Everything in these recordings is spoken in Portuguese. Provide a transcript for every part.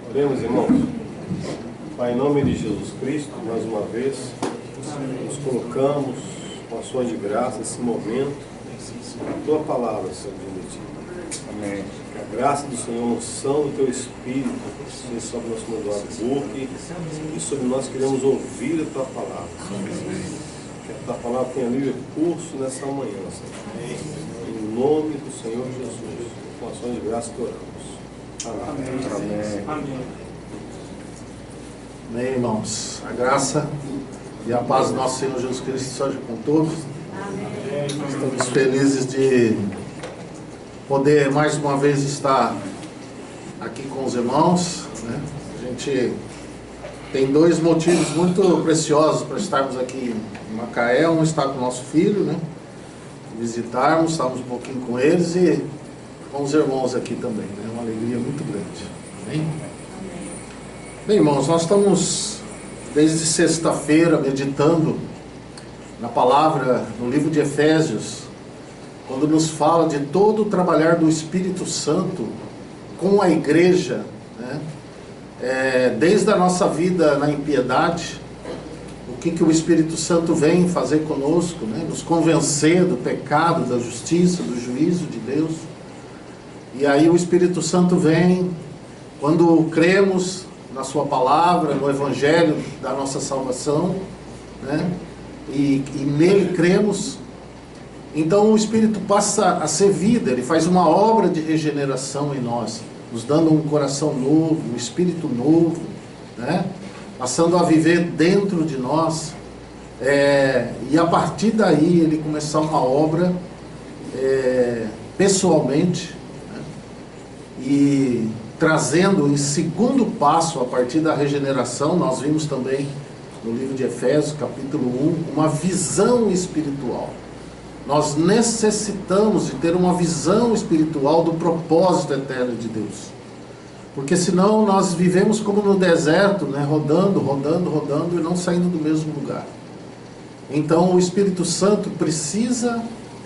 Oremos, irmãos. Pai, em nome de Jesus Cristo, mais uma vez, nos colocamos com ações de graça nesse momento, a Tua palavra, Senhor, de Ti. Amém. Que a graça do Senhor, a unção do Teu Espírito, seja sobre nós como do boca e sobre nós queremos ouvir a Tua palavra, Senhor. Que a Tua palavra tenha livre curso nessa manhã, Senhor. Em nome do Senhor Jesus, com ações de graça que oramos. Amém. Amém. Amém. Amém, irmãos. A graça e a paz do nosso Senhor Jesus Cristo seja com todos. Amém. Estamos felizes de poder mais uma vez estar aqui com os irmãos, né? A gente tem dois motivos muito preciosos para estarmos aqui em Macaé. Um está com o nosso filho, né? Visitarmos, estarmos um pouquinho com eles e com os irmãos aqui também, né? Uma alegria muito grande. Amém? Bem, irmãos, nós estamos desde sexta-feira meditando na palavra no livro de Efésios, quando nos fala de todo o trabalhar do Espírito Santo com a igreja, né? Desde a nossa vida na impiedade, o que o Espírito Santo vem fazer conosco, né? Nos convencer do pecado, da justiça, do juízo de Deus. E aí o Espírito Santo vem quando cremos na sua palavra, no Evangelho da nossa salvação, né? E nele cremos. Então o Espírito passa a ser vida, ele faz uma obra de regeneração em nós, nos dando um coração novo, um espírito novo, né? Passando a viver dentro de nós, e a partir daí ele começar uma obra pessoalmente, né? E trazendo em segundo passo, a partir da regeneração, nós vimos também no livro de Efésios, capítulo 1, uma visão espiritual. Nós necessitamos de ter uma visão espiritual do propósito eterno de Deus. Porque senão nós vivemos como no deserto, né? Rodando e não saindo do mesmo lugar. Então o Espírito Santo precisa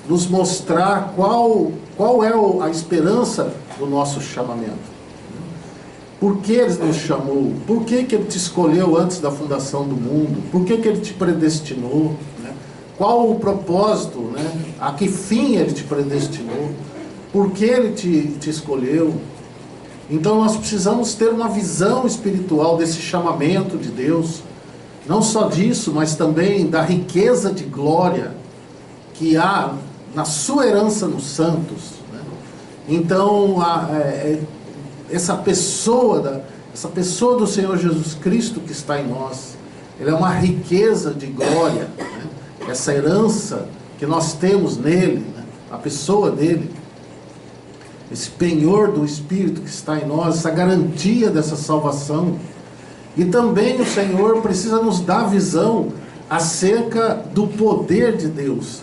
nos mostrar qual é a esperança do nosso chamamento. Por que Ele nos chamou? Por que Ele te escolheu antes da fundação do mundo? Por que Ele te predestinou? Né? Qual o propósito? Né? A que fim Ele te predestinou? Por que Ele te escolheu? Então nós precisamos ter uma visão espiritual desse chamamento de Deus. Não só disso, mas também da riqueza de glória que há na sua herança nos santos. Né? Então essa pessoa do Senhor Jesus Cristo que está em nós, ele é uma riqueza de glória, né? Essa herança que nós temos nele, né? A pessoa dele, esse penhor do Espírito que está em nós, essa garantia dessa salvação. E também o Senhor precisa nos dar visão acerca do poder de Deus,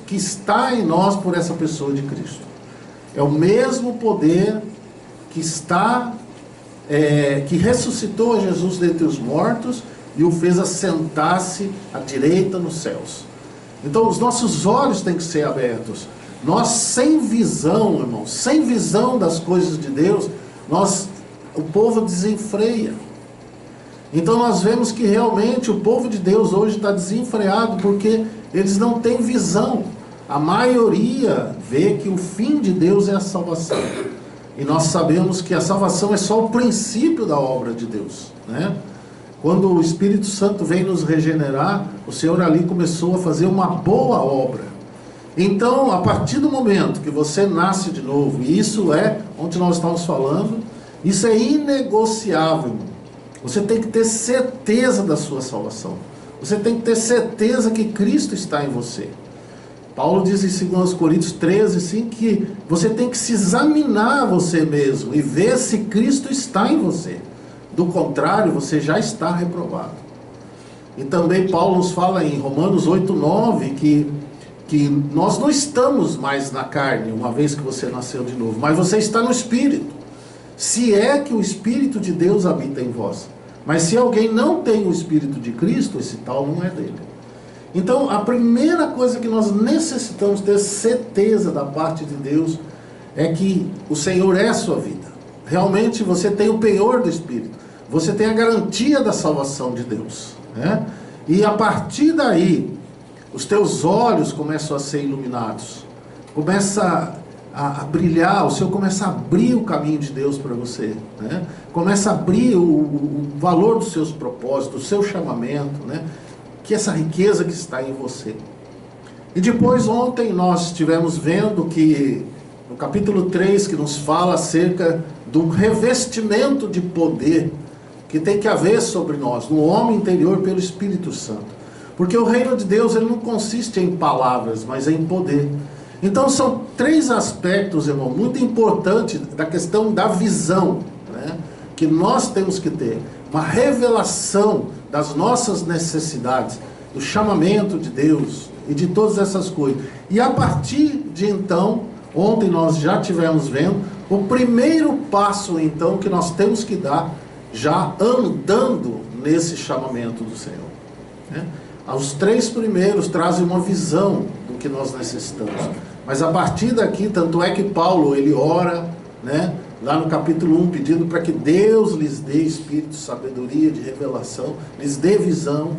que está em nós por essa pessoa de Cristo. É o mesmo poder que que ressuscitou a Jesus dentre os mortos e o fez assentar-se à direita nos céus. Então os nossos olhos têm que ser abertos. Nós sem visão, irmãos, sem visão das coisas de Deus, o povo desenfreia. Então nós vemos que realmente o povo de Deus hoje está desenfreado porque eles não têm visão. A maioria vê que o fim de Deus é a salvação. E nós sabemos que a salvação é só o princípio da obra de Deus, né? Quando o Espírito Santo vem nos regenerar, o Senhor ali começou a fazer uma boa obra. Então, a partir do momento que você nasce de novo, e isso é onde nós estamos falando, isso é inegociável. Você tem que ter certeza da sua salvação. Você tem que ter certeza que Cristo está em você. Paulo diz em 2 Coríntios 13, assim, que você tem que se examinar você mesmo e ver se Cristo está em você. Do contrário, você já está reprovado. E também Paulo nos fala em Romanos 8, 9, que nós não estamos mais na carne, uma vez que você nasceu de novo, mas você está no Espírito. Se é que o Espírito de Deus habita em vós. Mas se alguém não tem o Espírito de Cristo, esse tal não é dele. Então, a primeira coisa que nós necessitamos ter certeza da parte de Deus é que o Senhor é a sua vida. Realmente você tem o penhor do Espírito. Você tem a garantia da salvação de Deus, né? E a partir daí, os teus olhos começam a ser iluminados. Começa a brilhar, o Senhor começa a abrir o caminho de Deus para você, né? Começa a abrir o valor dos seus propósitos, do seu chamamento, né? Que essa riqueza que está em você. E depois, ontem, nós estivemos vendo que, no capítulo 3, que nos fala acerca do revestimento de poder que tem que haver sobre nós, no homem interior, pelo Espírito Santo. Porque o reino de Deus, ele não consiste em palavras, mas em poder. Então são 3 aspectos, irmão, muito importantes da questão da visão, né, que nós temos que ter. Uma revelação das nossas necessidades, do chamamento de Deus e de todas essas coisas. E a partir de então, ontem nós já tivemos vendo, o primeiro passo então que nós temos que dar, já andando nesse chamamento do Senhor, né? Os 3 primeiros trazem uma visão do que nós necessitamos. Mas a partir daqui, tanto é que Paulo, ele ora, né, lá no capítulo 1, pedindo para que Deus lhes dê espírito de sabedoria, de revelação, lhes dê visão.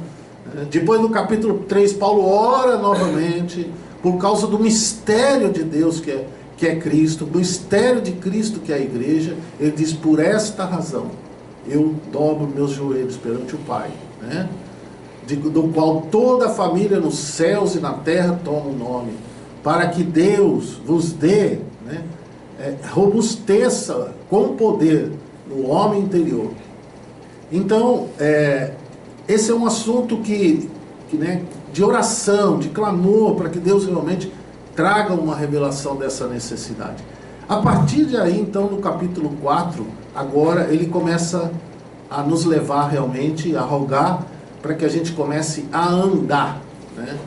Né? Depois no capítulo 3, Paulo ora novamente, por causa do mistério de Deus que é Cristo, do mistério de Cristo que é a igreja. Ele diz, por esta razão, eu dobro meus joelhos perante o Pai, né? Do qual toda a família nos céus e na terra toma o nome, para que Deus vos dê, né, robusteça com poder no homem interior. Então, esse é um assunto né, de oração, de clamor, para que Deus realmente traga uma revelação dessa necessidade. A partir de aí, então, no capítulo 4, agora ele começa a nos levar realmente a rogar para que a gente comece a andar, né?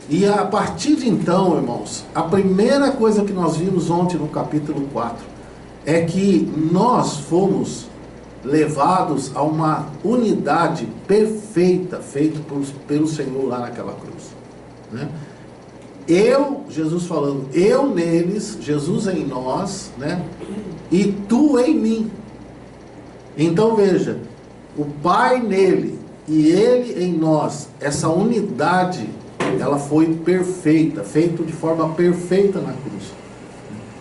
E a partir de então, irmãos, a primeira coisa que nós vimos ontem no capítulo 4 é que nós fomos levados a uma unidade perfeita, feita pelo Senhor lá naquela cruz, né? Jesus falando, eu neles, Jesus em nós, né? E tu em mim. Então veja, o Pai nele e ele em nós, essa unidade, ela foi perfeita, feita de forma perfeita na cruz.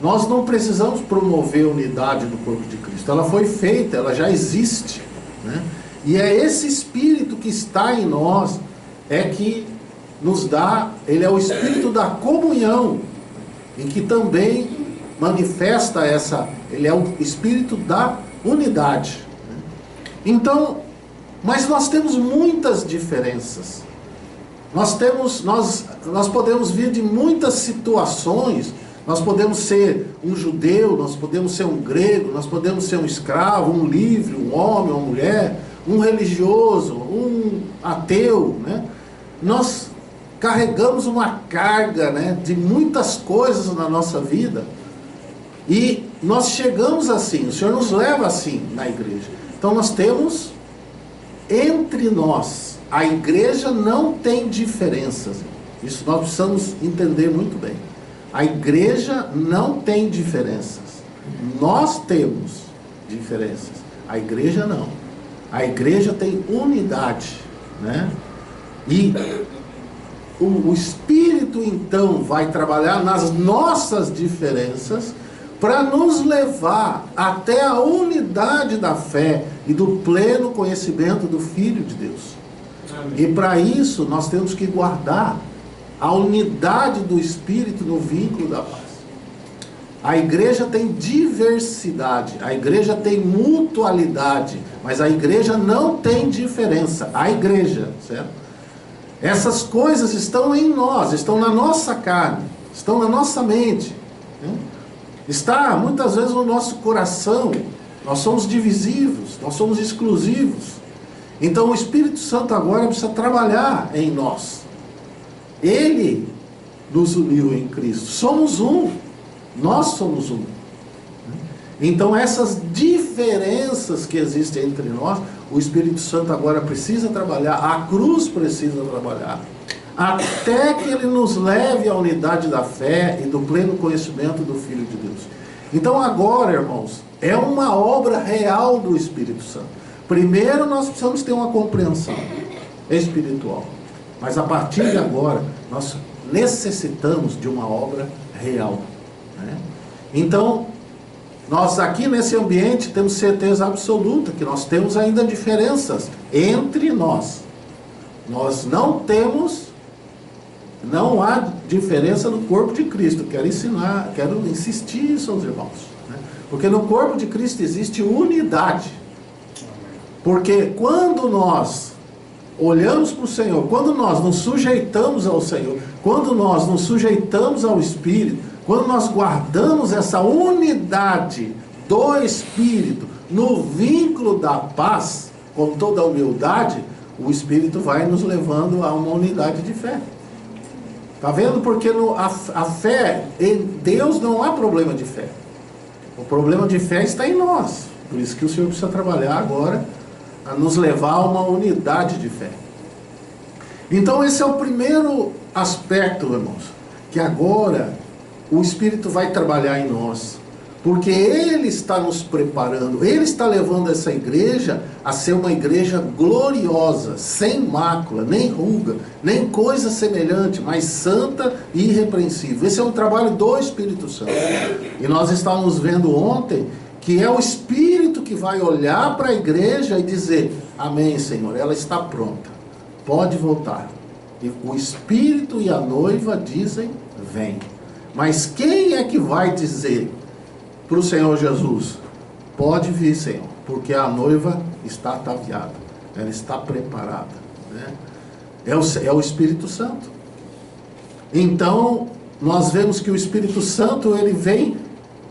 Nós não precisamos promover a unidade do corpo de Cristo, ela foi feita, ela já existe, né? E é esse Espírito que está em nós, que nos dá, ele é o Espírito da comunhão, e que também manifesta ele é o Espírito da unidade. Então, mas nós temos muitas diferenças. Nós podemos vir de muitas situações. Nós podemos ser um judeu, nós podemos ser um grego, nós podemos ser um escravo, um livre, um homem, uma mulher, um religioso, um ateu, né? Nós carregamos uma carga, né, de muitas coisas na nossa vida. E nós chegamos assim, o Senhor nos leva assim na igreja. Então nós temos entre nós, a igreja não tem diferenças. Isso nós precisamos entender muito bem. A igreja não tem diferenças. Nós temos diferenças. A igreja não. A igreja tem unidade, né? E o Espírito então vai trabalhar nas nossas diferenças para nos levar até a unidade da fé e do pleno conhecimento do Filho de Deus. Amém. E para isso nós temos que guardar a unidade do Espírito no vínculo da paz. A igreja tem diversidade, a igreja tem mutualidade, mas a igreja não tem diferença. A igreja, certo? Essas coisas estão em nós, estão na nossa carne, estão na nossa mente, né? Está muitas vezes no nosso coração. Nós somos divisivos, nós somos exclusivos. Então o Espírito Santo agora precisa trabalhar em nós. Ele nos uniu em Cristo. Somos um. Nós somos um. Então essas diferenças que existem entre nós, o Espírito Santo agora precisa trabalhar, a cruz precisa trabalhar, até que ele nos leve à unidade da fé e do pleno conhecimento do Filho de Deus. Então agora, irmãos, é uma obra real do Espírito Santo. Primeiro nós precisamos ter uma compreensão espiritual. Mas a partir de agora, nós necessitamos de uma obra real, né? Então, nós aqui nesse ambiente temos certeza absoluta que nós temos ainda diferenças entre nós. Nós não há diferença no corpo de Cristo. Quero insistir isso aos irmãos, né? Porque no corpo de Cristo existe unidade. Porque quando nós olhamos para o Senhor, quando nós nos sujeitamos ao Senhor, quando nós nos sujeitamos ao Espírito, quando nós guardamos essa unidade do Espírito no vínculo da paz, com toda a humildade, o Espírito vai nos levando a uma unidade de fé. Está vendo? Porque a fé, em Deus não há problema de fé. O problema de fé está em nós. Por isso que o Senhor precisa trabalhar agora a nos levar a uma unidade de fé. Então esse é o primeiro aspecto, irmãos, que agora o Espírito vai trabalhar em nós, porque Ele está nos preparando, Ele está levando essa igreja a ser uma igreja gloriosa, sem mácula, nem ruga, nem coisa semelhante, mas santa e irrepreensível. Esse é um trabalho do Espírito Santo. E nós estávamos vendo ontem que é o Espírito que vai olhar para a igreja e dizer: amém, Senhor, ela está pronta, pode voltar. E o Espírito e a noiva dizem: vem. Mas quem é que vai dizer para o Senhor Jesus: pode vir, Senhor, porque a noiva está ataviada, ela está preparada, né? É o Espírito Santo. Então nós vemos que o Espírito Santo, ele vem,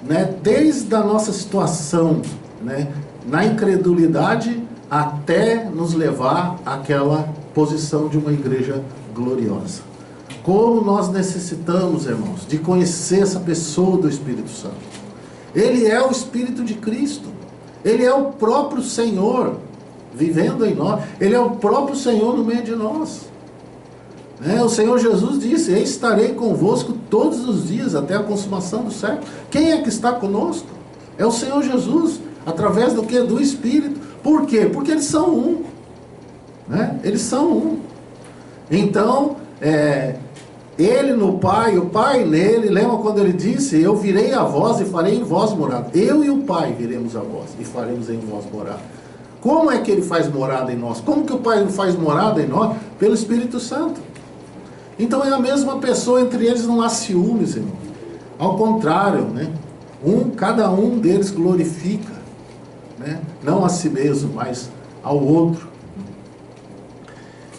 né, desde a nossa situação, né, na incredulidade, até nos levar àquela posição de uma igreja gloriosa. Como nós necessitamos, irmãos, de conhecer essa pessoa do Espírito Santo. Ele é o Espírito de Cristo. Ele é o próprio Senhor vivendo em nós. Ele é o próprio Senhor no meio de nós. O Senhor Jesus disse: eu estarei convosco todos os dias até a consumação do século. Quem é que está conosco? É o Senhor Jesus. Através do quê? Do Espírito. Por quê? Porque eles são um, né? Eles são um. Então, Ele no Pai, o Pai nele. Lembra quando ele disse: eu virei a vós e farei em vós morada. Eu e o Pai viremos a vós e faremos em vós morada. Como é que ele faz morada em nós? Como que o Pai faz morada em nós? Pelo Espírito Santo. Então é a mesma pessoa, entre eles não há ciúmes, irmão. Ao contrário, né? Cada um deles glorifica, né? Não a si mesmo, mas ao outro.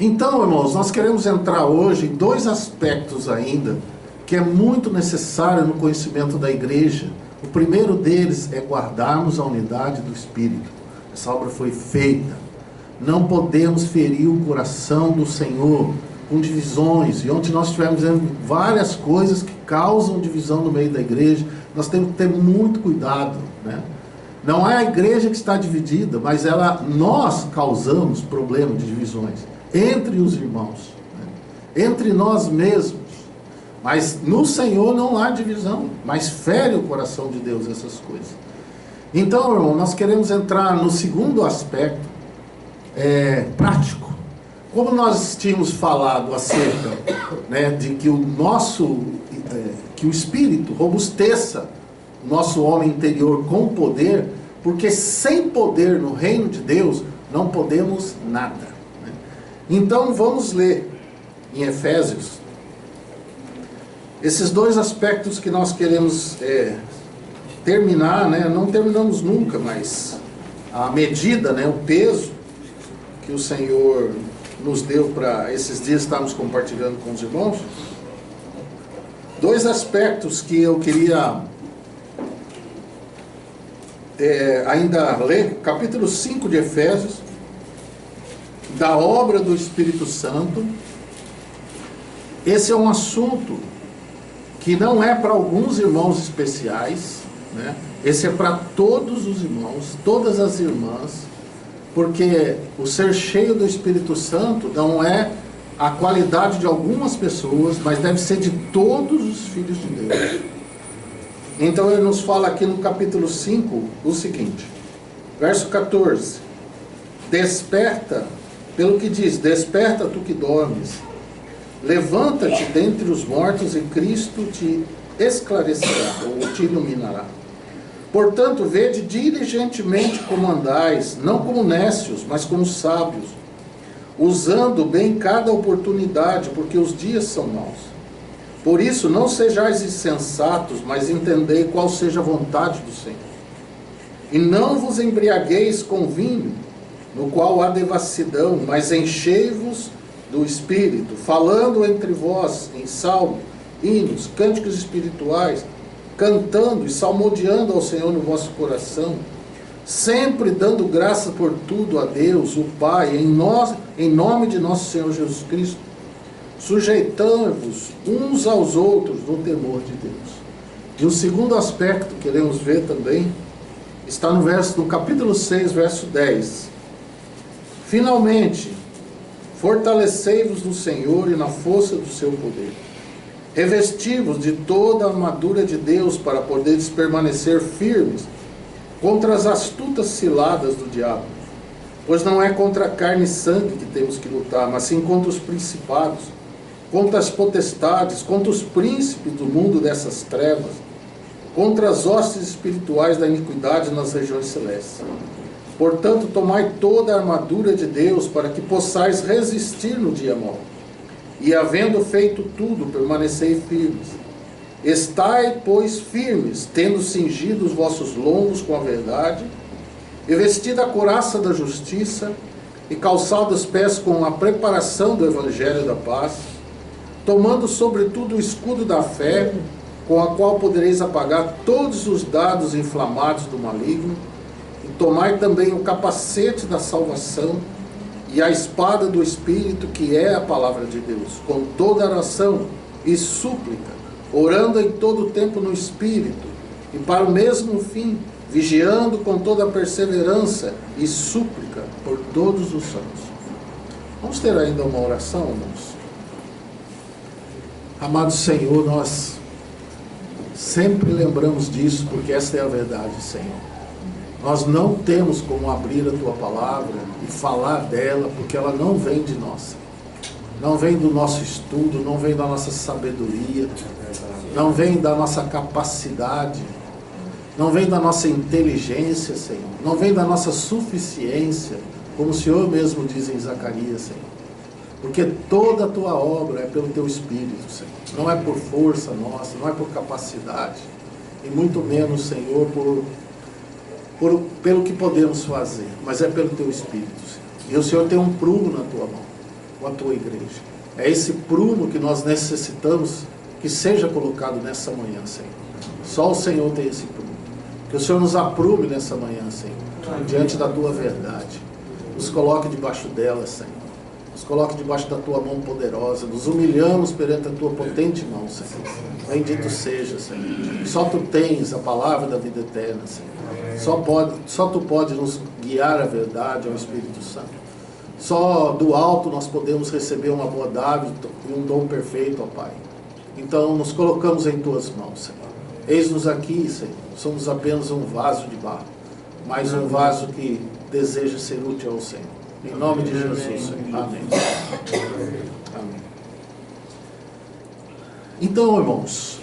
Então, irmãos, nós queremos entrar hoje em dois aspectos ainda, que é muito necessário no conhecimento da igreja. O primeiro deles é guardarmos a unidade do Espírito. Essa obra foi feita. Não podemos ferir o coração do Senhor com divisões. E ontem nós estivemos vendo várias coisas que causam divisão no meio da igreja. Nós temos que ter muito cuidado, né? Não é a igreja que está dividida, mas nós causamos problema de divisões entre os irmãos, né? Entre nós mesmos. Mas no Senhor não há divisão, mas fere o coração de Deus essas coisas. Então, irmão, nós queremos entrar no segundo aspecto, prático. Como nós tínhamos falado acerca, né, de que que o Espírito robusteça o nosso homem interior com poder, porque sem poder no reino de Deus não podemos nada, né? Então vamos ler em Efésios esses dois aspectos que nós queremos terminar, né? Não terminamos nunca, mas a medida, né, o peso que o Senhor nos deu para esses dias estarmos compartilhando com os irmãos. Dois aspectos que eu queria ainda ler, capítulo 5 de Efésios, da obra do Espírito Santo. Esse é um assunto que não é para alguns irmãos especiais, né? Esse é para todos os irmãos, todas as irmãs, porque o ser cheio do Espírito Santo não é a qualidade de algumas pessoas, mas deve ser de todos os filhos de Deus. Então ele nos fala aqui no capítulo 5 o seguinte, verso 14: desperta, pelo que diz, desperta tu que dormes, levanta-te dentre os mortos e Cristo te esclarecerá, ou te iluminará. Portanto, vede diligentemente como andais, não como nécios, mas como sábios, usando bem cada oportunidade, porque os dias são maus. Por isso, não sejais insensatos, mas entendei qual seja a vontade do Senhor. E não vos embriagueis com vinho, no qual há devassidão, mas enchei-vos do Espírito, falando entre vós em salmo, hinos, cânticos espirituais, cantando e salmodiando ao Senhor no vosso coração, sempre dando graça por tudo a Deus, o Pai, em nome de nosso Senhor Jesus Cristo, sujeitando-vos uns aos outros no temor de Deus. E o segundo aspecto que queremos ver também está no capítulo 6, verso 10. Finalmente, fortalecei-vos no Senhor e na força do seu poder. Revesti-vos de toda a armadura de Deus para poderes permanecer firmes contra as astutas ciladas do diabo. Pois não é contra carne e sangue que temos que lutar, mas sim contra os principados, contra as potestades, contra os príncipes do mundo dessas trevas, contra as hostes espirituais da iniquidade nas regiões celestes. Portanto, tomai toda a armadura de Deus para que possais resistir no dia mau. E havendo feito tudo, permanecei firmes. Estai, pois, firmes, tendo cingido os vossos lombos com a verdade, e vestida a couraça da justiça, e calçados os pés com a preparação do evangelho da paz, tomando sobretudo o escudo da fé, com a qual podereis apagar todos os dardos inflamados do maligno, e tomai também o capacete da salvação, e a espada do Espírito, que é a palavra de Deus, com toda oração e súplica, orando em todo o tempo no Espírito, e para o mesmo fim, vigiando com toda a perseverança e súplica por todos os santos. Vamos ter ainda uma oração, irmãos? Amado Senhor, nós sempre lembramos disso, porque esta é a verdade, Senhor. Nós não temos como abrir a Tua palavra e falar dela, porque ela não vem de nós. Não vem do nosso estudo, não vem da nossa sabedoria, não vem da nossa capacidade, não vem da nossa inteligência, Senhor. Não vem da nossa suficiência, como o Senhor mesmo diz em Zacarias, Senhor. Porque toda a Tua obra é pelo Teu Espírito, Senhor. Não é por força nossa, não é por capacidade, e muito menos, Senhor, pelo que podemos fazer, mas é pelo Teu Espírito, Senhor. E o Senhor tem um prumo na Tua mão, com a Tua igreja. É esse prumo que nós necessitamos que seja colocado nessa manhã, Senhor. Só o Senhor tem esse prumo. Que o Senhor nos aprume nessa manhã, Senhor, diante da Tua verdade. Nos coloque debaixo dela, Senhor. Nos coloque debaixo da Tua mão poderosa. Nos humilhamos perante a Tua potente mão, Senhor. Bendito seja, Senhor. Só Tu tens a palavra da vida eterna, Senhor. Só Tu pode nos guiar à verdade, ao Espírito Santo. Só do alto nós podemos receber uma boa dádiva e um dom perfeito, ó Pai. Então nos colocamos em Tuas mãos, Senhor. Eis-nos aqui, Senhor. Somos apenas um vaso de barro, mas um vaso que deseja ser útil ao Senhor. Em nome de Jesus, Senhor. Amém. Amém. Então, irmãos,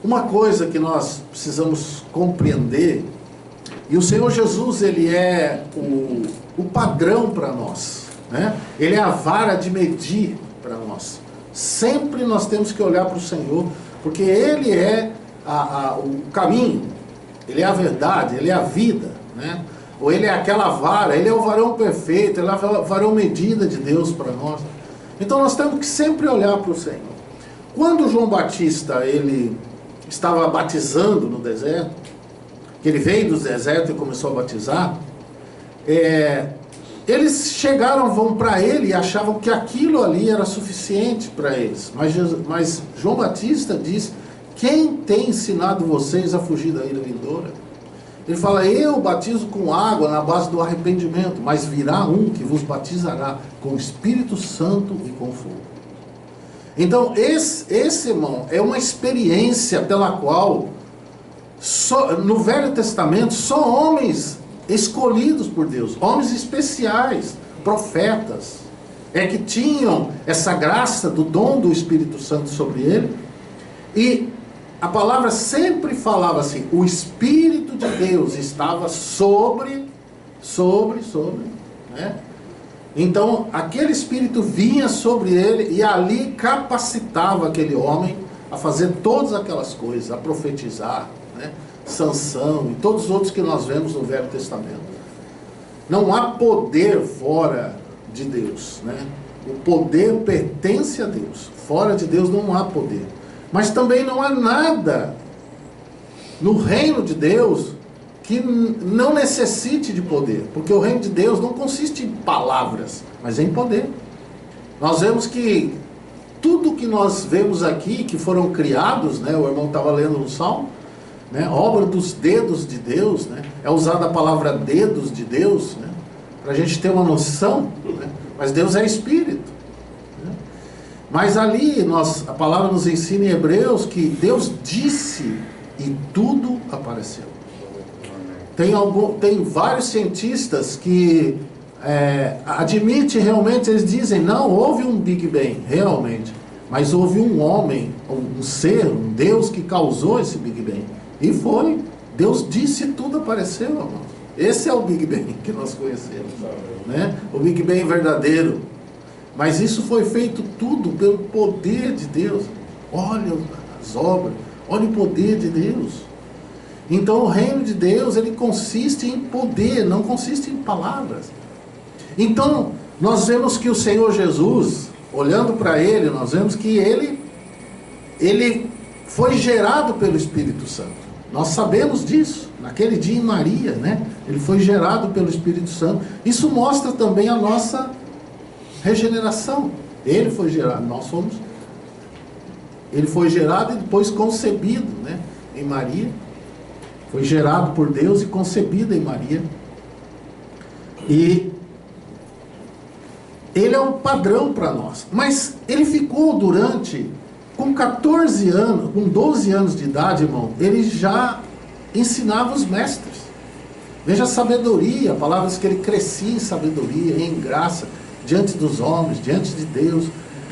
uma coisa que nós precisamos compreender, e o Senhor Jesus, Ele é o padrão para nós, né? Ele é a vara de medir para nós. Sempre nós temos que olhar para o Senhor, porque Ele é o caminho, Ele é a verdade, Ele é a vida, né? Ou Ele é aquela vara, Ele é o varão perfeito, Ele é a varão medida de Deus para nós. Então nós temos que sempre olhar para o Senhor. Quando João Batista, ele estava batizando no deserto, que ele veio do deserto e começou a batizar, eles vão para ele e achavam que aquilo ali era suficiente para eles. Mas João Batista diz: quem tem ensinado vocês a fugir da ira vindoura? Ele fala: eu batizo com água na base do arrependimento, mas virá um que vos batizará com o Espírito Santo e com fogo. Então, esse irmão, é uma experiência pela qual, no Velho Testamento, só homens escolhidos por Deus, homens especiais, profetas, é que tinham essa graça do dom do Espírito Santo sobre ele. E a palavra sempre falava assim: o Espírito de Deus estava sobre, né? Então aquele Espírito vinha sobre ele e ali capacitava aquele homem a fazer todas aquelas coisas, a profetizar, né? Sansão e todos os outros que nós vemos no Velho Testamento. Não há poder fora de Deus, né? O poder pertence a Deus. Fora de Deus não há poder. Mas também não há nada no reino de Deus que não necessite de poder. Porque o reino de Deus não consiste em palavras, mas em poder. Nós vemos que tudo que nós vemos aqui, que foram criados, né? O irmão estava lendo no Salmo, né? Obra dos dedos de Deus, né? É usada a palavra dedos de Deus, né? Para a gente ter uma noção, né? Mas Deus é Espírito, né? Mas ali a palavra nos ensina em Hebreus que Deus disse e tudo apareceu. Tem vários cientistas que admitem realmente, eles dizem, não houve um Big Bang, realmente, mas houve um homem, um ser, um Deus que causou esse Big Bang. E foi, Deus disse e tudo apareceu, irmão. Esse é o Big Bang que nós conhecemos, né? O Big Bang verdadeiro. Mas isso foi feito tudo pelo poder de Deus. Olha as obras, olha o poder de Deus. Então o reino de Deus, ele consiste em poder, não consiste em palavras. Então nós vemos que o Senhor Jesus, olhando para ele, nós vemos que ele foi gerado pelo Espírito Santo. Nós sabemos disso. Naquele dia em Maria, né? Ele foi gerado pelo Espírito Santo. Isso mostra também a nossa regeneração. Ele foi gerado, ele foi gerado e depois concebido, né? Em Maria. Foi gerado por Deus e concebido em Maria. E ele é um padrão para nós. Mas ele ficou com 14 anos, com 12 anos de idade, irmão, ele já ensinava os mestres. Veja a sabedoria, palavras que ele crescia em sabedoria, em graça, diante dos homens, diante de Deus.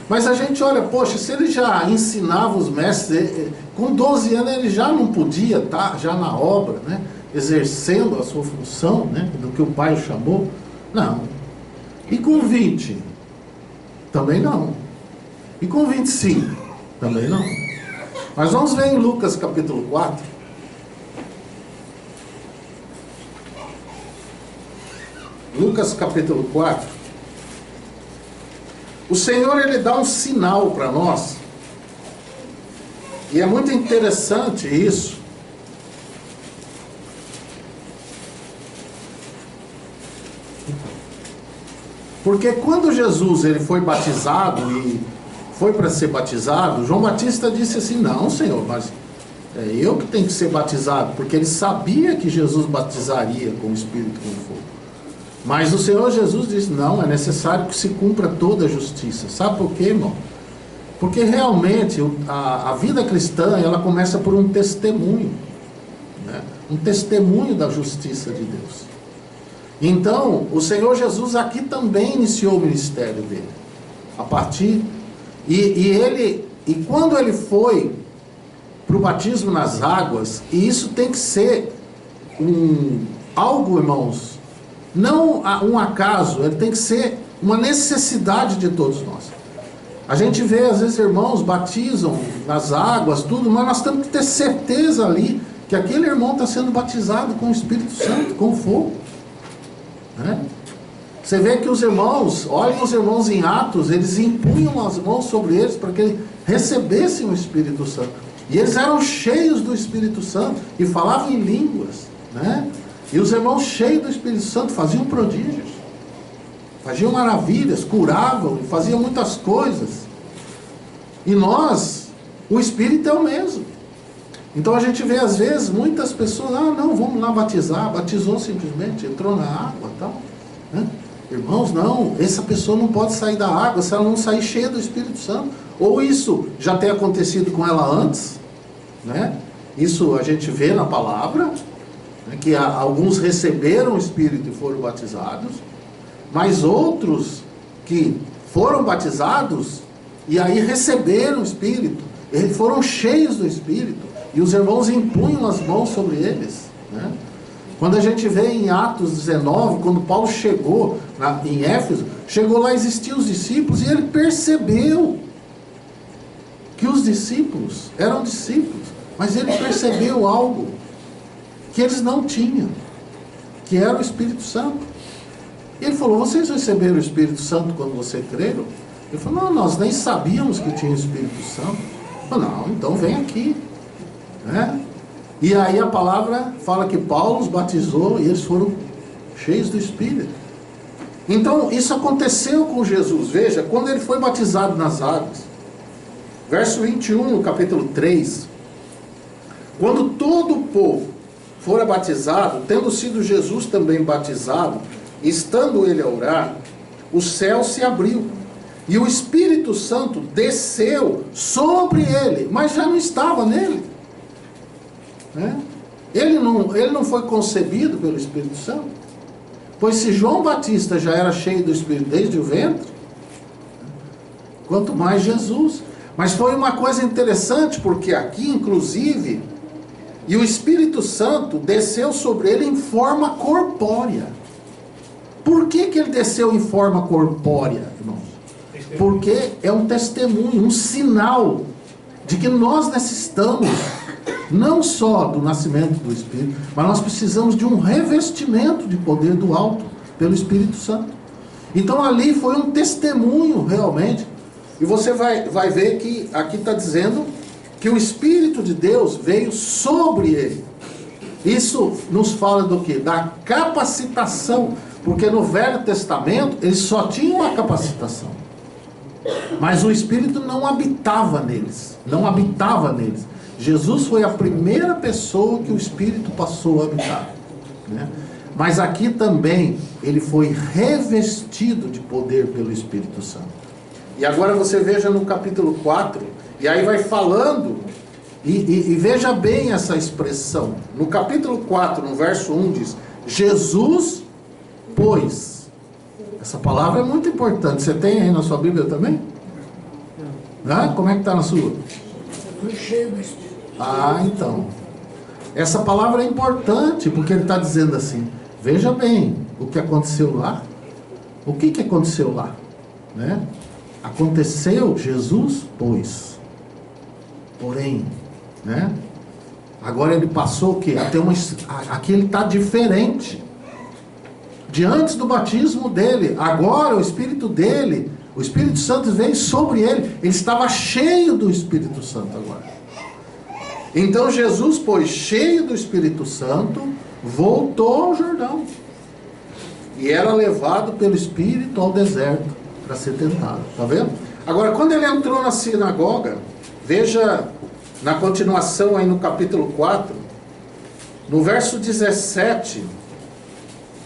Mas a gente olha, poxa, se ele já ensinava os mestres, com 12 anos ele já não podia estar já na obra, né? Exercendo a sua função, né? Do que o pai o chamou. Não. E com 20? Também não. E com 25? Também não. Mas vamos ver em Lucas capítulo 4. Lucas capítulo 4. O Senhor, ele dá um sinal para nós. E é muito interessante isso. Porque quando Jesus ele foi batizado e foi para ser batizado, João Batista disse assim: não, Senhor, mas é eu que tenho que ser batizado, porque ele sabia que Jesus batizaria com o Espírito com fogo. Mas o Senhor Jesus disse: não, é necessário que se cumpra toda a justiça. Sabe por quê, irmão? Porque realmente a vida cristã, ela começa por um testemunho, né? Um testemunho da justiça de Deus. Então, o Senhor Jesus aqui também iniciou o ministério dele. A partir... E quando ele foi para o batismo nas águas, e isso tem que ser algo, irmãos, não um acaso, ele tem que ser uma necessidade de todos nós. A gente vê, às vezes, irmãos batizam nas águas, tudo, mas nós temos que ter certeza ali que aquele irmão está sendo batizado com o Espírito Santo, com fogo, né? Você vê que os irmãos, olhem os irmãos em Atos, eles impunham as mãos sobre eles para que eles recebessem o Espírito Santo. E eles eram cheios do Espírito Santo e falavam em línguas, né? E os irmãos cheios do Espírito Santo faziam prodígios, faziam maravilhas, curavam, faziam muitas coisas. E nós, o Espírito é o mesmo. Então a gente vê às vezes muitas pessoas, não, vamos lá batizar, batizou simplesmente, entrou na água e tal, né? Irmãos, não, essa pessoa não pode sair da água se ela não sair cheia do Espírito Santo. Ou isso já tem acontecido com ela antes, né? Isso a gente vê na palavra, né? Que alguns receberam o Espírito e foram batizados, mas outros que foram batizados e aí receberam o Espírito, eles foram cheios do Espírito, e os irmãos impunham as mãos sobre eles, né? Quando a gente vê em Atos 19, quando Paulo chegou em Éfeso, chegou lá, existiam os discípulos, e ele percebeu que os discípulos eram discípulos, mas ele percebeu algo que eles não tinham, que era o Espírito Santo. Ele falou: vocês receberam o Espírito Santo quando vocês creram? Ele falou: não, nós nem sabíamos que tinha o Espírito Santo. Eu falei: não, então vem aqui, né? E aí a palavra fala que Paulo os batizou e eles foram cheios do Espírito. Então isso aconteceu com Jesus. Veja, quando ele foi batizado nas águas, verso 21 no capítulo 3, quando todo o povo fora batizado, tendo sido Jesus também batizado, estando ele a orar, o céu se abriu, e o Espírito Santo desceu sobre ele, mas já não estava nele, né? Ele não foi concebido pelo Espírito Santo, pois se João Batista já era cheio do Espírito desde o ventre, quanto mais Jesus. Mas foi uma coisa interessante, porque aqui inclusive, e o Espírito Santo desceu sobre ele em forma corpórea. Por que ele desceu em forma corpórea, irmãos? Porque é um testemunho, um sinal de que nós necessitamos não só do nascimento do Espírito, mas nós precisamos de um revestimento de poder do alto pelo Espírito Santo. Então ali foi um testemunho realmente. E você vai ver que aqui está dizendo que o Espírito de Deus veio sobre ele. Isso nos fala do quê? Da capacitação. Porque no Velho Testamento eles só tinham a capacitação, mas o Espírito não habitava neles. Não habitava neles. Jesus foi a primeira pessoa que o Espírito passou a habitar, né? Mas aqui também ele foi revestido de poder pelo Espírito Santo. E agora você veja no capítulo 4, e aí vai falando, e veja bem essa expressão. No capítulo 4, no verso 1 diz: Jesus, pois. Essa palavra é muito importante. Você tem aí na sua Bíblia também? Não. Como é que está na sua? Ah, então. Essa palavra é importante, porque ele está dizendo assim: veja bem o que aconteceu lá. O que aconteceu lá, né? Aconteceu, Jesus, pois. Porém, né? Agora ele passou o quê? Aqui ele está diferente de antes do batismo dele. Agora o Espírito dele, o Espírito Santo veio sobre ele. Ele estava cheio do Espírito Santo agora. Então Jesus, pois, cheio do Espírito Santo, voltou ao Jordão e era levado pelo Espírito ao deserto para ser tentado. Está vendo? Agora, quando ele entrou na sinagoga, veja na continuação aí no capítulo 4, no verso 17,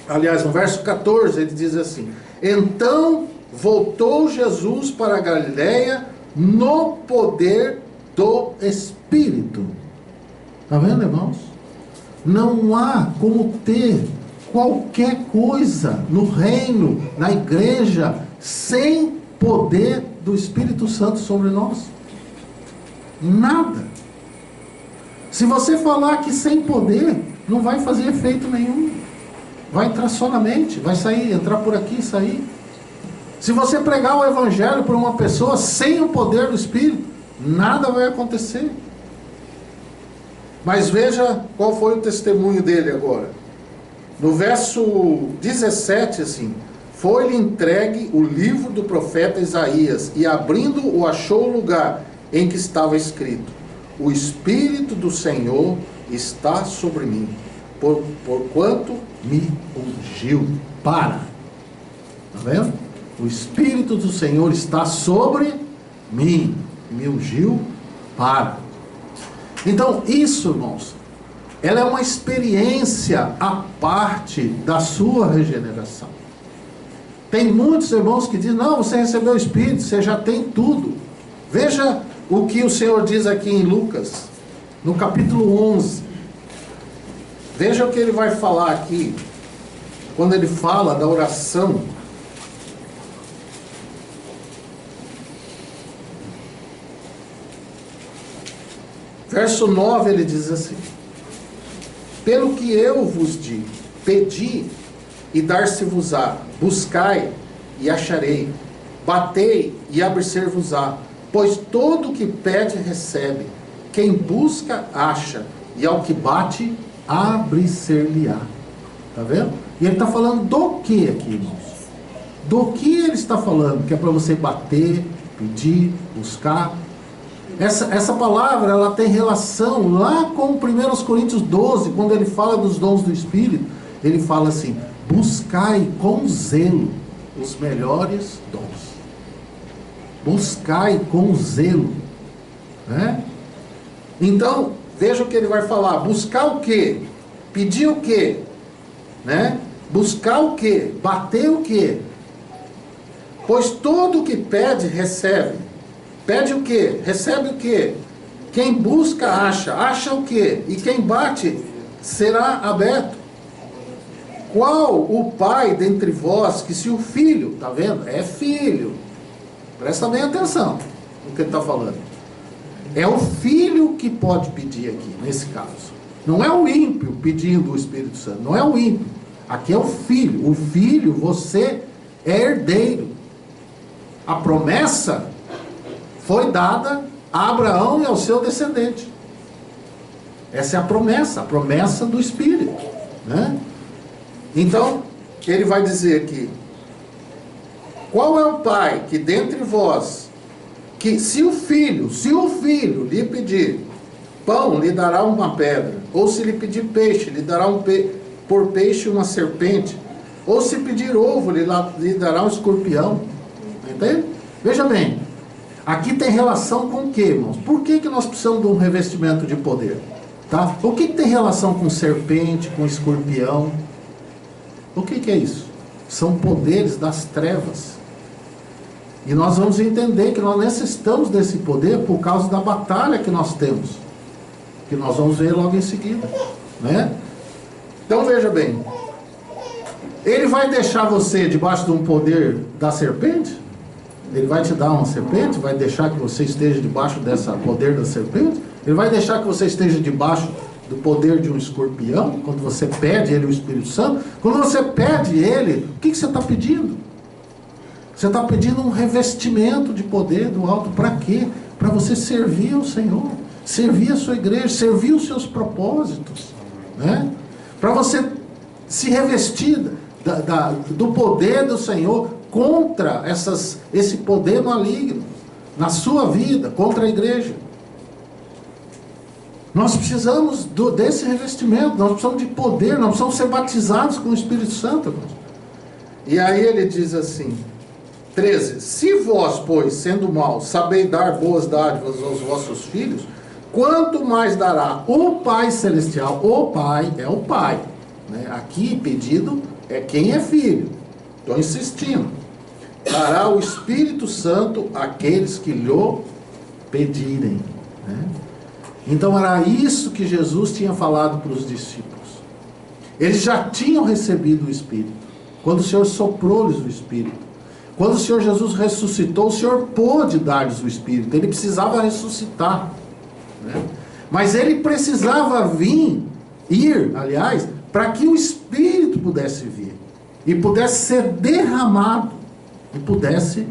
aliás, no verso 14, ele diz assim: então voltou Jesus para a Galileia no poder do Espírito. Está vendo, irmãos? Não há como ter qualquer coisa no reino, na igreja, sem poder do Espírito Santo sobre nós. Nada. Se você falar que sem poder, não vai fazer efeito nenhum. Vai entrar só na mente, vai sair, entrar por aqui e sair. Se você pregar o Evangelho para uma pessoa sem o poder do Espírito, nada vai acontecer. Mas veja qual foi o testemunho dele agora. No verso 17, assim: foi-lhe entregue o livro do profeta Isaías, e abrindo-o achou o lugar em que estava escrito: o Espírito do Senhor está sobre mim, porquanto me ungiu para. Está vendo? O Espírito do Senhor está sobre mim, me ungiu para. Então isso, irmãos, ela é uma experiência à parte da sua regeneração. Tem muitos irmãos que dizem: não, você recebeu o Espírito, você já tem tudo. Veja Veja o que o Senhor diz aqui em Lucas, no capítulo 11. Veja o que ele vai falar aqui, quando ele fala da oração. Verso 9, ele diz assim: pelo que eu vos digo, pedi e dar-se-vos-á, buscai e acharei, batei e abrir-se-vos-á, pois todo o que pede recebe, quem busca acha, e ao que bate abre-se-lhe-á. Está vendo? E ele está falando do que aqui, irmãos? Do que ele está falando? Que é para você bater, pedir, buscar. Essa palavra, ela tem relação lá com 1 Coríntios 12, quando ele fala dos dons do Espírito. Ele fala assim: buscai com zelo os melhores dons. Buscai com zelo, né? Então, veja o que ele vai falar: buscar o quê? Pedir o quê? Né? Buscar o quê? Bater o quê? Pois todo o que pede, recebe. Pede o quê? Recebe o quê? Quem busca, acha. Acha o quê? E quem bate, será aberto. Qual o pai dentre vós, que se o filho, está vendo? É filho. Presta bem atenção no que ele está falando. É o filho que pode pedir aqui, nesse caso. Não é o ímpio pedindo o Espírito Santo. Não é o ímpio. Aqui é o filho. O filho, você é herdeiro. A promessa foi dada a Abraão e ao seu descendente. Essa é a promessa do Espírito, né? Então, ele vai dizer aqui: qual é o pai que dentre vós, que se o filho lhe pedir pão, lhe dará uma pedra, ou se lhe pedir peixe, lhe dará por peixe uma serpente, ou se pedir ovo, lhe dará um escorpião? Entende? Veja bem, aqui tem relação com o que, irmãos? Por que nós precisamos de um revestimento de poder? Tá? O que tem relação com serpente, com escorpião? O que é isso? São poderes das trevas. E nós vamos entender que nós necessitamos desse poder por causa da batalha que nós temos, que nós vamos ver logo em seguida, né? Então veja bem, ele vai deixar você debaixo de um poder da serpente? Ele vai te dar uma serpente? Vai deixar que você esteja debaixo desse poder da serpente? Ele vai deixar que você esteja debaixo do poder de um escorpião? Quando você pede ele o Espírito Santo? Quando você pede ele, o que você está pedindo? Você está pedindo um revestimento de poder do alto. Para quê? Para você servir ao Senhor, servir a sua igreja, servir os seus propósitos, né? Para você se revestir do poder do Senhor contra esse poder maligno na sua vida, contra a igreja. Nós precisamos desse revestimento, nós precisamos de poder, nós precisamos ser batizados com o Espírito Santo, irmãos. E aí ele diz assim, 13: se vós, pois, sendo maus, sabeis dar boas dádivas aos vossos filhos, quanto mais dará o Pai Celestial? O Pai é o Pai, né? Aqui pedido é quem é filho. Estou insistindo. Dará o Espírito Santo àqueles que lhe pedirem, né? Então era isso que Jesus tinha falado para os discípulos. Eles já tinham recebido o Espírito quando o Senhor soprou-lhes o Espírito. Quando o Senhor Jesus ressuscitou, o Senhor pôde dar-lhes o Espírito. Ele precisava ressuscitar, né? Mas ele precisava ir, para que o Espírito pudesse vir e pudesse ser derramado e pudesse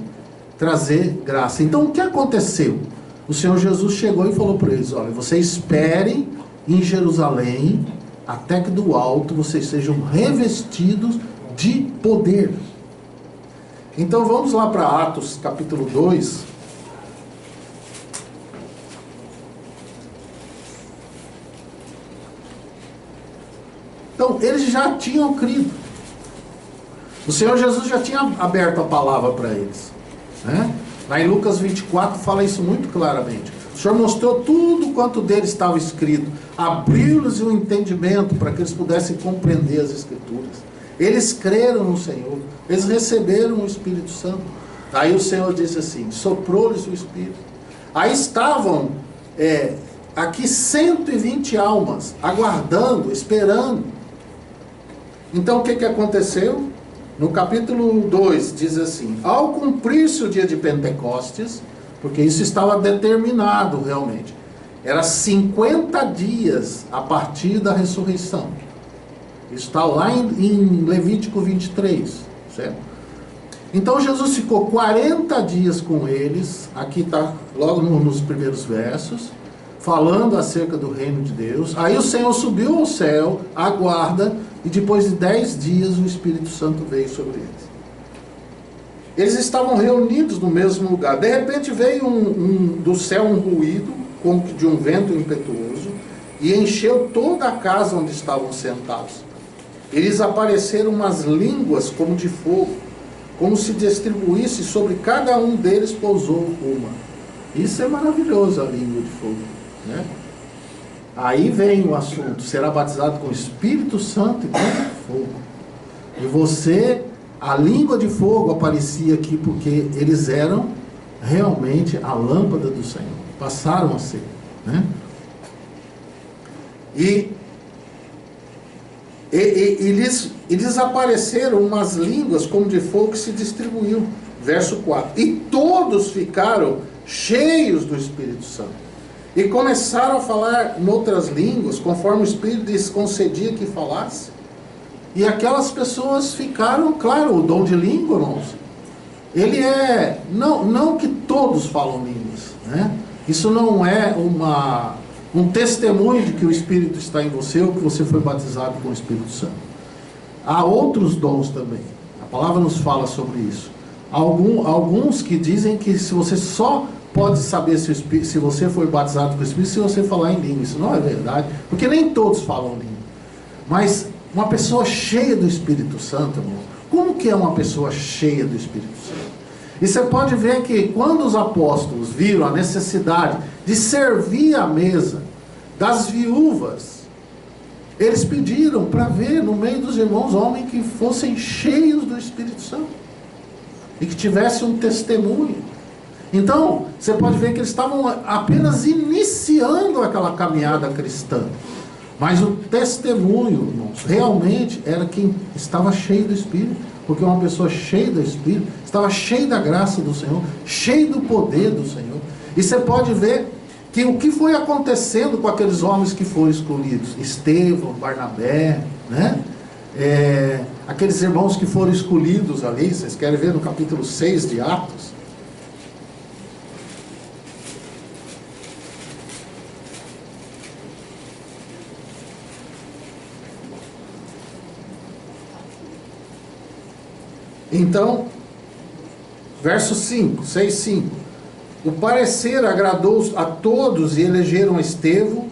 trazer graça. Então o que aconteceu? O Senhor Jesus chegou e falou para eles: olha, vocês esperem em Jerusalém até que do alto vocês sejam revestidos de poder. Então vamos lá para Atos capítulo 2. Então eles já tinham crido. O Senhor Jesus já tinha aberto a palavra para eles, né? Lá em Lucas 24 fala isso muito claramente. O Senhor mostrou tudo quanto dele estava escrito, abriu-lhes o entendimento para que eles pudessem compreender as Escrituras. Eles creram no Senhor, eles receberam o Espírito Santo. Aí o Senhor disse assim: soprou-lhes o Espírito. Aí estavam aqui 120 almas, aguardando, esperando. Então o que aconteceu? No capítulo 2 diz assim: ao cumprir-se o dia de Pentecostes, porque isso estava determinado realmente, era 50 dias a partir da ressurreição. Isso está lá em Levítico 23, certo? Então Jesus ficou 40 dias com eles, aqui está logo nos primeiros versos, falando acerca do reino de Deus. Aí o Senhor subiu ao céu, aguarda, e depois de 10 dias o Espírito Santo veio sobre eles. Eles estavam reunidos no mesmo lugar. De repente veio do céu um ruído, como que de um vento impetuoso, e encheu toda a casa onde estavam sentados. Eles apareceram umas línguas como de fogo, como se distribuísse sobre cada um deles pousou uma. Isso é maravilhoso, a língua de fogo, né? Aí vem o assunto: será batizado com o Espírito Santo e com fogo. E você, a língua de fogo aparecia aqui porque eles eram realmente a lâmpada do Senhor, passaram a ser, né? E eles apareceram umas línguas como de fogo que se distribuiu. Verso 4: e todos ficaram cheios do Espírito Santo e começaram a falar noutras línguas, conforme o Espírito lhes concedia que falasse. E aquelas pessoas ficaram, claro, o dom de língua, irmãos, ele não que todos falam línguas, né? Isso não é um testemunho de que o Espírito está em você ou que você foi batizado com o Espírito Santo. Há outros dons também. A palavra nos fala sobre isso. Alguns que dizem que se você só pode saber se você foi batizado com o Espírito se você falar em língua. Isso não é verdade, porque nem todos falam língua. Mas uma pessoa cheia do Espírito Santo, irmão, como que é uma pessoa cheia do Espírito Santo? E você pode ver que quando os apóstolos viram a necessidade de servir a mesa das viúvas, eles pediram para ver no meio dos irmãos homens que fossem cheios do Espírito Santo e que tivessem um testemunho. Então, você pode ver que eles estavam apenas iniciando aquela caminhada cristã. Mas o testemunho, irmãos, realmente era quem estava cheio do Espírito. Porque uma pessoa cheia do Espírito estava cheia da graça do Senhor, cheia do poder do Senhor. E você pode ver que o que foi acontecendo com aqueles homens que foram escolhidos, Estevão, Barnabé, né? Aqueles irmãos que foram escolhidos ali, vocês querem ver no capítulo 6 de Atos? Então, verso 5, 6, 5. O parecer agradou a todos e elegeram Estevão,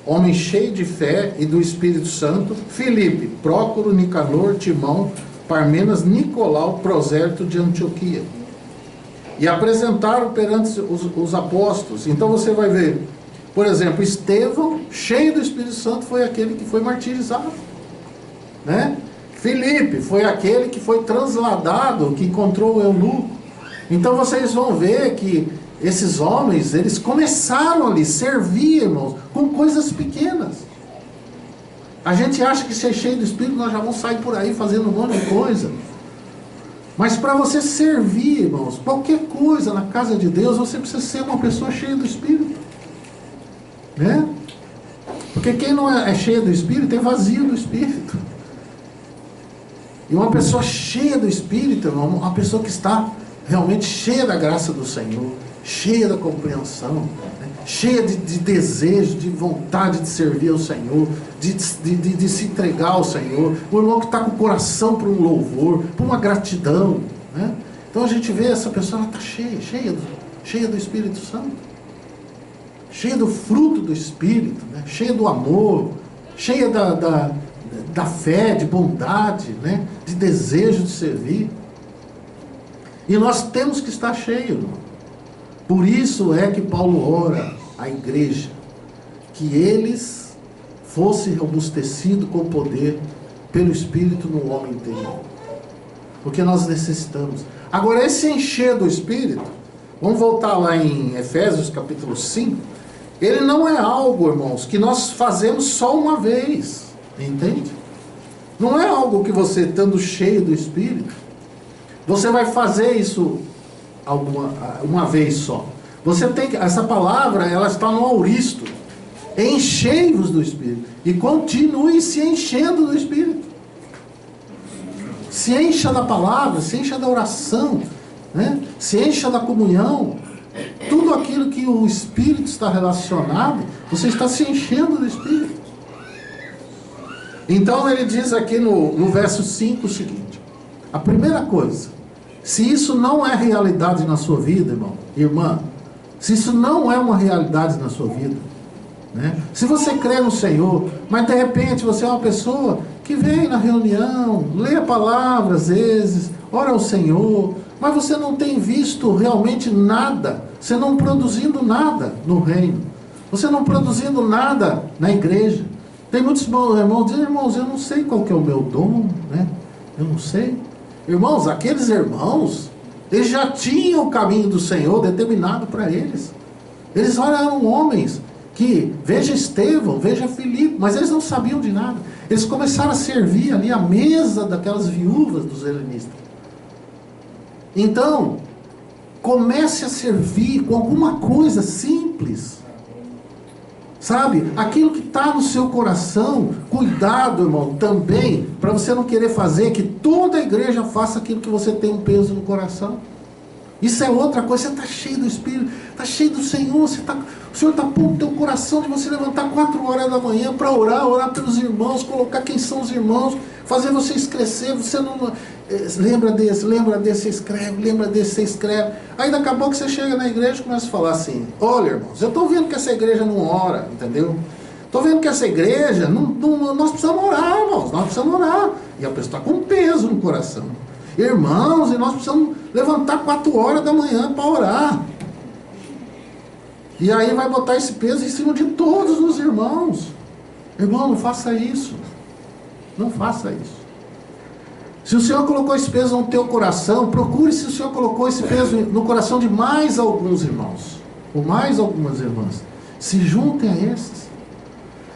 homem cheio de fé e do Espírito Santo, Filipe, Prócoro, Nicanor, Timão, Parmenas, Nicolau, Prosérito de Antioquia. E apresentaram perante os apóstolos. Então você vai ver, por exemplo, Estevão, cheio do Espírito Santo, foi aquele que foi martirizado, né? Filipe foi aquele que foi transladado, que encontrou o eunuco. Então vocês vão ver que esses homens, eles começaram ali, servir, irmãos, com coisas pequenas. A gente acha que ser cheio do Espírito, nós já vamos sair por aí fazendo um monte de coisa. Mas para você servir, irmãos, qualquer coisa na casa de Deus, você precisa ser uma pessoa cheia do Espírito, né? Porque quem não é cheio do Espírito é vazio do Espírito. E uma pessoa cheia do Espírito, irmão, uma pessoa que está realmente cheia da graça do Senhor, cheia da compreensão, né? Cheia de desejo, de vontade de servir ao Senhor, de se entregar ao Senhor. O irmão que está com o coração para um louvor, para uma gratidão, né? Então a gente vê essa pessoa, ela está cheia do Espírito Santo, cheia do fruto do Espírito, né? Cheia do amor, cheia da fé, de bondade, né? De desejo de servir. E nós temos que estar cheios, irmão. Por isso é que Paulo ora à igreja, que eles fossem robustecidos com poder pelo Espírito no homem interior. Porque nós necessitamos. Agora, esse encher do Espírito, Vamos voltar lá em Efésios capítulo 5. Ele não é algo, irmãos, que nós fazemos só uma vez. Entende? Não é algo que você, estando cheio do Espírito, você vai fazer isso uma vez só. Você tem que, essa palavra, ela está no auristo. Enchei-vos do Espírito. E continue se enchendo do Espírito. Se encha da palavra, se encha da oração, né? Se encha da comunhão. Tudo aquilo que o Espírito está relacionado, você está se enchendo do Espírito. Então ele diz aqui no verso 5 o seguinte: a primeira coisa, se isso não é realidade na sua vida, irmão, irmã, se isso não é uma realidade na sua vida, né? Se você crê no Senhor, mas de repente você é uma pessoa que vem na reunião, lê a palavra às vezes, ora ao Senhor, mas você não tem visto realmente nada, você não produzindo nada no reino, você não produzindo nada na igreja. Tem muitos irmãos dizem: irmãos, eu não sei qual que é o meu dom, né? Eu não sei. Irmãos, aqueles irmãos, eles já tinham o caminho do Senhor determinado para eles. Eles eram homens que, veja Estevão, veja Filipe, mas eles não sabiam de nada. Eles começaram a servir ali a mesa daquelas viúvas dos helenistas. Então, comece a servir com alguma coisa simples. Sabe? Aquilo que está no seu coração, cuidado, irmão, também, para você não querer fazer que toda a igreja faça aquilo que você tem um peso no coração. Isso é outra coisa. Você está cheio do Espírito, está cheio do Senhor, o Senhor está pondo no teu coração de você levantar 4 horas da manhã para orar pelos irmãos, colocar quem são os irmãos, fazer vocês crescer. Você não lembra desse, escreve, lembra desse, você escreve. Aí daqui a pouco você chega na igreja e começa a falar assim: olha, irmãos, eu estou vendo que essa igreja não ora, entendeu? Estou vendo que essa igreja, nós precisamos orar, irmãos, nós precisamos orar. E a pessoa está com peso no coração. Irmãos, e nós precisamos levantar 4 horas da manhã para orar. E aí vai botar esse peso em cima de todos os irmãos. Irmão, não faça isso. Não faça isso. Se o Senhor colocou esse peso no teu coração, procure se o Senhor colocou esse peso no coração de mais alguns irmãos, ou mais algumas irmãs. Se juntem a esses.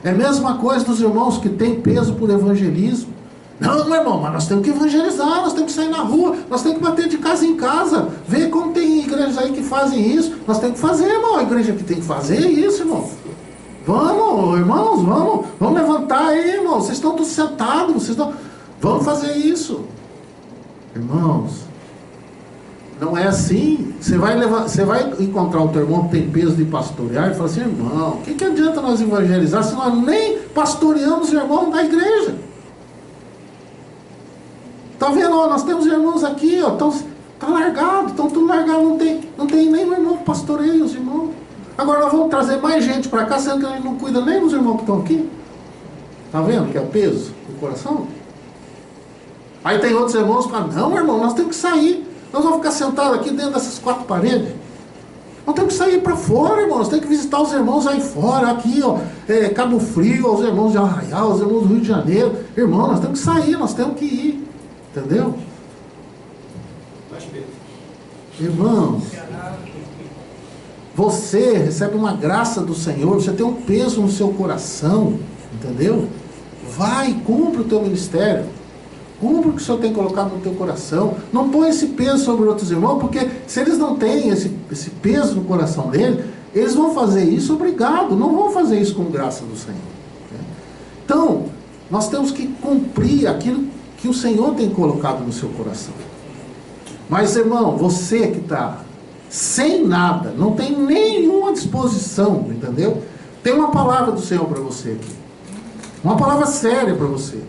É a mesma coisa dos irmãos que têm peso por evangelismo. Não, meu irmão, mas nós temos que evangelizar, nós temos que sair na rua, nós temos que bater de casa em casa, ver como tem igrejas aí que fazem isso. Nós temos que fazer, irmão, a igreja que tem que fazer isso, irmão. Vamos, irmãos, vamos levantar aí, irmão. Vocês estão todos sentados, vamos fazer isso. Irmãos, não é assim. Você vai encontrar o teu irmão que tem peso de pastorear e fala assim: irmão, o que adianta nós evangelizar se nós nem pastoreamos os irmãos da igreja? Está vendo? Ó, nós temos irmãos aqui, ó, tá largado, estão tudo largado, não tem nem um irmão que pastoreia os irmãos. Agora nós vamos trazer mais gente para cá, sendo que a gente não cuida nem dos irmãos que estão aqui. Está vendo que é o peso do coração? Aí tem outros irmãos que falam: não, irmão, nós temos que sair. Nós vamos ficar sentados aqui dentro dessas 4 paredes. Nós temos que sair para fora, irmão. Nós temos que visitar os irmãos aí fora, aqui, ó, Cabo Frio, os irmãos de Arraial, os irmãos do Rio de Janeiro. Irmão, nós temos que sair, nós temos que ir. Entendeu? Irmãos, você recebe uma graça do Senhor, você tem um peso no seu coração, entendeu? Vai, cumpre o teu ministério, cumpre o que o Senhor tem colocado no teu coração. Não põe esse peso sobre outros irmãos, porque se eles não têm esse peso no coração deles, eles vão fazer isso obrigado, não vão fazer isso com graça do Senhor. Então, nós temos que cumprir aquilo que o Senhor tem colocado no seu coração. Mas, irmão, você que está sem nada, não tem nenhuma disposição, entendeu? Tem uma palavra do Senhor para você aqui. Uma palavra séria para você.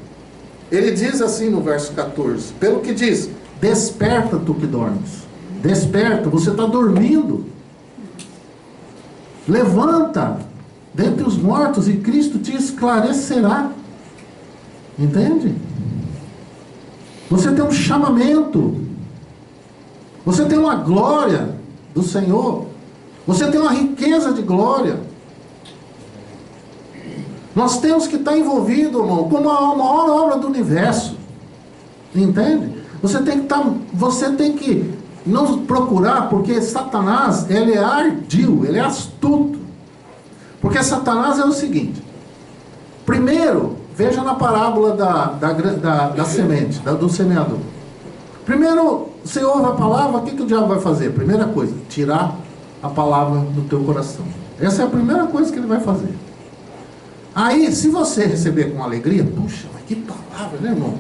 Ele diz assim no verso 14, pelo que diz: desperta tu que dormes. Desperta, você está dormindo. Levanta dentre os mortos e Cristo te esclarecerá. Entende? Você tem um chamamento. Você tem uma glória do Senhor. Você tem uma riqueza de glória. Nós temos que estar envolvidos, irmão, com a maior obra do universo. Entende? Você tem que Não procurar, porque Satanás, ele é ardil, ele é astuto. Porque Satanás é o seguinte: primeiro, veja na parábola da semente, do semeador. Primeiro, você ouve a palavra, o que o diabo vai fazer? Primeira coisa, tirar a palavra do teu coração. Essa é a primeira coisa que ele vai fazer. Aí, se você receber com alegria, puxa, mas que palavra, né, irmão?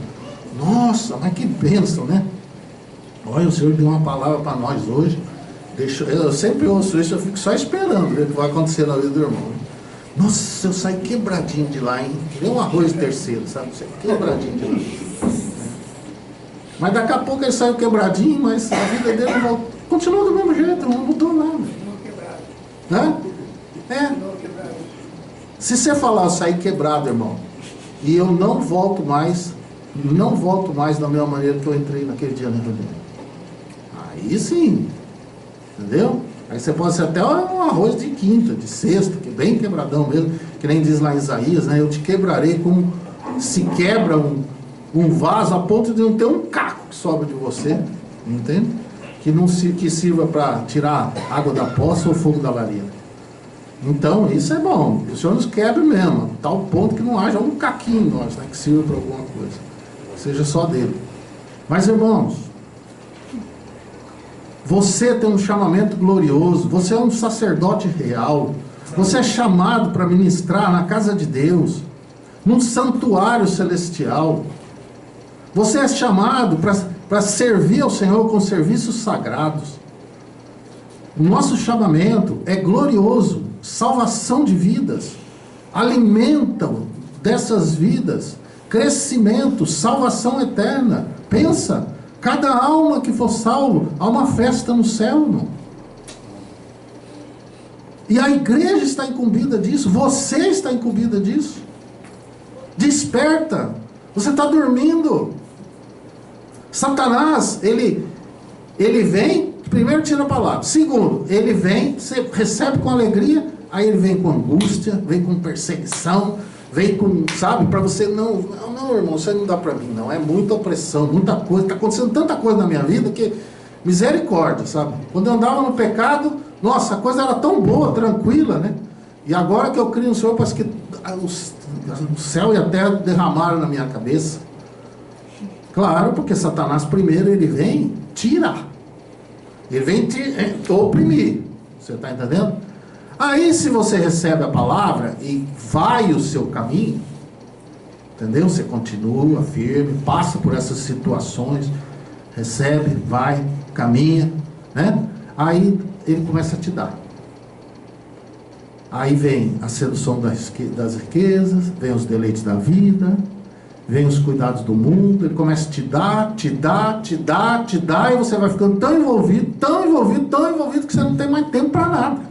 Nossa, mas que bênção, né? Olha, o Senhor deu uma palavra para nós hoje. Eu sempre ouço isso, eu fico só esperando ver o que vai acontecer na vida do irmão. Nossa, eu saí quebradinho de lá, hein? Que nem um arroz terceiro, sabe? Quebradinho de lá. Mas daqui a pouco ele saiu quebradinho, mas a vida dele voltou. Continua do mesmo jeito, não mudou nada. Né? É. Se você falar, eu saí quebrado, irmão, e eu não volto mais da mesma maneira que eu entrei naquele dia na reunião. Aí sim, entendeu? Aí você pode ser até um arroz de quinta, de sexta, que é bem quebradão mesmo, que nem diz lá em Isaías, né? Eu te quebrarei como se quebra um vaso a ponto de não ter um caco que sobra de você, entende? Que sirva para tirar água da poça ou fogo da lareira. Então, isso é bom. O Senhor nos quebre mesmo, a tal ponto que não haja um caquinho em nós, né, que sirva para alguma coisa. Seja só dele. Mas, irmãos, você tem um chamamento glorioso, você é um sacerdote real, você é chamado para ministrar na casa de Deus, num santuário celestial. Você é chamado para servir ao Senhor com serviços sagrados. O nosso chamamento é glorioso, salvação de vidas, alimentam dessas vidas, crescimento, salvação eterna. Pensa, cada alma que for salvo, há uma festa no céu, irmão. E a igreja está incumbida disso, você está incumbida disso. Desperta, você está dormindo. Satanás, ele vem, primeiro tira a palavra. Segundo, ele vem, você recebe com alegria, aí ele vem com angústia, vem com perseguição, vem com, sabe, para você não, irmão, isso aí não dá para mim, não. É muita opressão, muita coisa, está acontecendo tanta coisa na minha vida que, misericórdia, sabe? Quando eu andava no pecado, nossa, a coisa era tão boa, tranquila, né? E agora que eu creio no Senhor, parece que o céu e a terra derramaram na minha cabeça. Claro, porque Satanás primeiro ele vem tirar. Ele vem te oprimir. Você está entendendo? Aí se você recebe a palavra e vai o seu caminho, entendeu? Você continua firme, passa por essas situações, recebe, vai, caminha, né? Aí ele começa a te dar. Aí vem a sedução das riquezas, vem os deleites da vida, vem os cuidados do mundo, ele começa a te dar, e você vai ficando tão envolvido, que você não tem mais tempo para nada.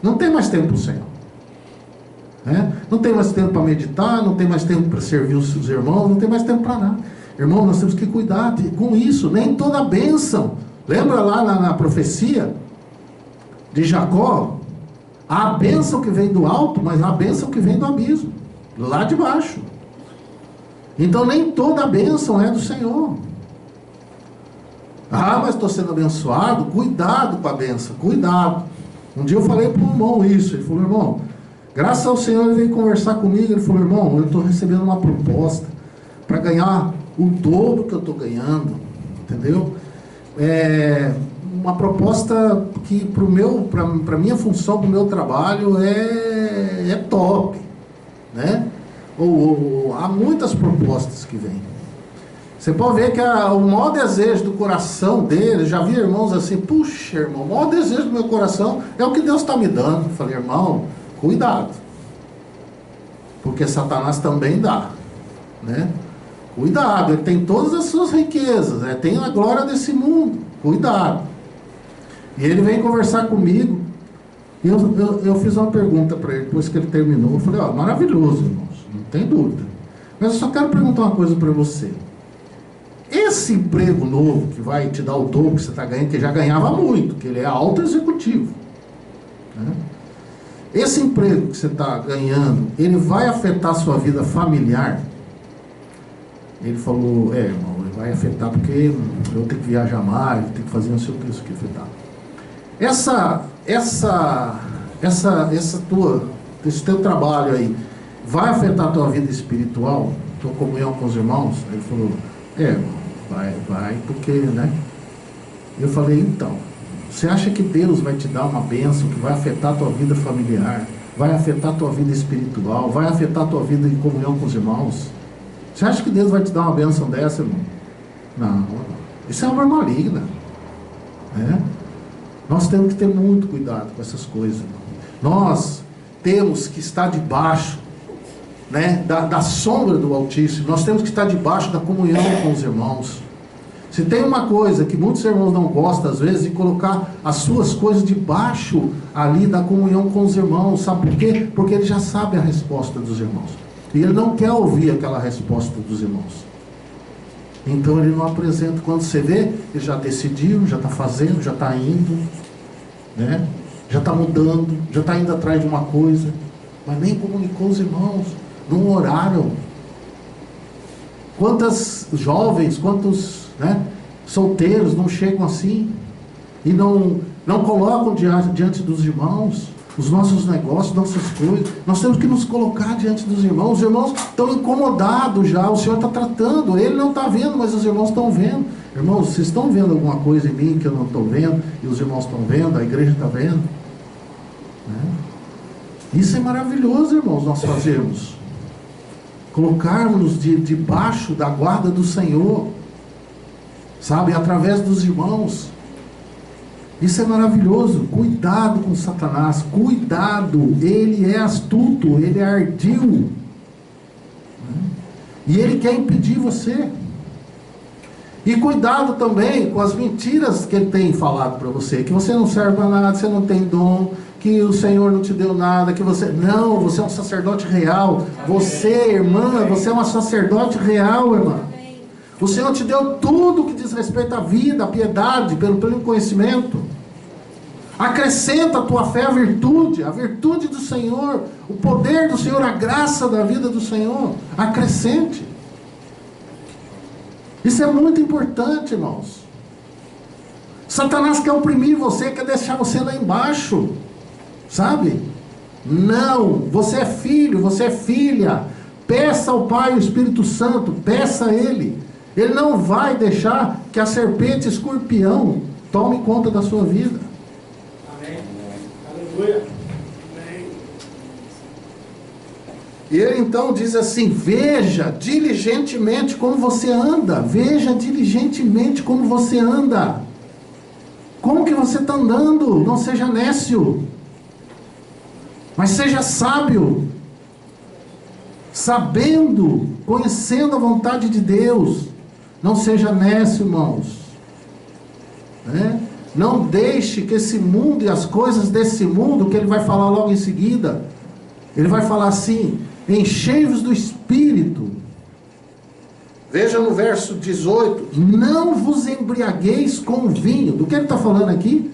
Não tem mais tempo para o Senhor. Né? Não tem mais tempo para meditar, não tem mais tempo para servir os seus irmãos, não tem mais tempo para nada. Irmão, nós temos que cuidar com isso, nem toda bênção. Lembra lá na profecia de Jacó? Há a bênção que vem do alto, mas há a bênção que vem do abismo, lá de baixo. Então nem toda a bênção é do Senhor. Ah, mas estou sendo abençoado. Cuidado com a bênção, cuidado. Um dia eu falei para um irmão isso. Ele falou, irmão, graças ao Senhor ele veio conversar comigo. Ele falou, irmão, eu estou recebendo uma proposta para ganhar o dobro que eu estou ganhando. Entendeu? Uma proposta que para a minha função, para o meu trabalho é top, né? Há muitas propostas que vêm. Você pode ver que o maior desejo do coração dele, já vi irmãos assim, puxa, irmão, o maior desejo do meu coração é o que Deus está me dando. Eu falei, irmão, cuidado, porque Satanás também dá, né? Cuidado, ele tem todas as suas riquezas, né? Tem a glória desse mundo, cuidado. E ele vem conversar comigo, e eu fiz uma pergunta para ele, depois que ele terminou. Eu falei, maravilhoso, irmãos, não tem dúvida, mas eu só quero perguntar uma coisa para você. Esse emprego novo, que vai te dar o dobro que você está ganhando, que já ganhava muito, que ele é alto executivo, né? Esse emprego que você está ganhando, ele vai afetar a sua vida familiar? Ele falou, irmão, vai afetar porque eu tenho que viajar mais, eu tenho que fazer não sei o que, isso que afetar. Esse teu trabalho aí, vai afetar a tua vida espiritual, tua comunhão com os irmãos? Ele falou, vai, porque, né? Eu falei, então, você acha que Deus vai te dar uma bênção que vai afetar a tua vida familiar, vai afetar a tua vida espiritual, vai afetar a tua vida em comunhão com os irmãos? Você acha que Deus vai te dar uma bênção dessa, irmão? Não. Isso é obra maligna, né? Nós temos que ter muito cuidado com essas coisas, irmão. Nós temos que estar debaixo, né, da sombra do Altíssimo. Nós temos que estar debaixo da comunhão com os irmãos. Se tem uma coisa que muitos irmãos não gostam, às vezes, de colocar as suas coisas debaixo ali da comunhão com os irmãos. Sabe por quê? Porque ele já sabe a resposta dos irmãos. E ele não quer ouvir aquela resposta dos irmãos. Então ele não apresenta. Quando você vê, ele já decidiu, já está fazendo, já está indo, né? Já está mudando, já está indo atrás de uma coisa, mas nem comunicou os irmãos, não oraram. Quantas jovens, quantos, né, solteiros não chegam assim e não colocam diante dos irmãos os nossos negócios, nossas coisas? Nós temos que nos colocar diante dos irmãos. Os irmãos estão incomodados já, o Senhor está tratando, ele não está vendo, mas os irmãos estão vendo. Irmãos, vocês estão vendo alguma coisa em mim que eu não estou vendo, e os irmãos estão vendo, a igreja está vendo, né? Isso é maravilhoso, irmãos, nós fazermos, colocarmos debaixo da guarda do Senhor, sabe, através dos irmãos. Isso é maravilhoso. Cuidado com Satanás, cuidado, ele é astuto, ele é ardil, né? E ele quer impedir você. E cuidado também com as mentiras que ele tem falado para você, que você não serve para nada, você não tem dom, que o Senhor não te deu nada, que você... Não, você é um sacerdote real. Você, irmã, você é uma sacerdote real, irmã. O Senhor te deu tudo que diz respeito à vida, à piedade, pelo conhecimento. Acrescenta a tua fé a virtude do Senhor, o poder do Senhor, a graça da vida do Senhor. Acrescente. Isso é muito importante, irmãos. Satanás quer oprimir você, quer deixar você lá embaixo, sabe? Não, você é filho, você é filha. Peça ao Pai o Espírito Santo, peça a Ele. Ele não vai deixar que a serpente escorpião tome conta da sua vida. Amém. Aleluia. Amém. E ele então diz assim: veja diligentemente como você anda. Veja diligentemente como você anda. Como que você está andando? Não seja nécio, mas seja sábio, sabendo, conhecendo a vontade de Deus. Não seja nécio, irmãos, né? Não deixe que esse mundo e as coisas desse mundo, que ele vai falar logo em seguida, ele vai falar assim: enchei-vos do Espírito. Veja no verso 18: não vos embriagueis com vinho. Do que ele está falando aqui?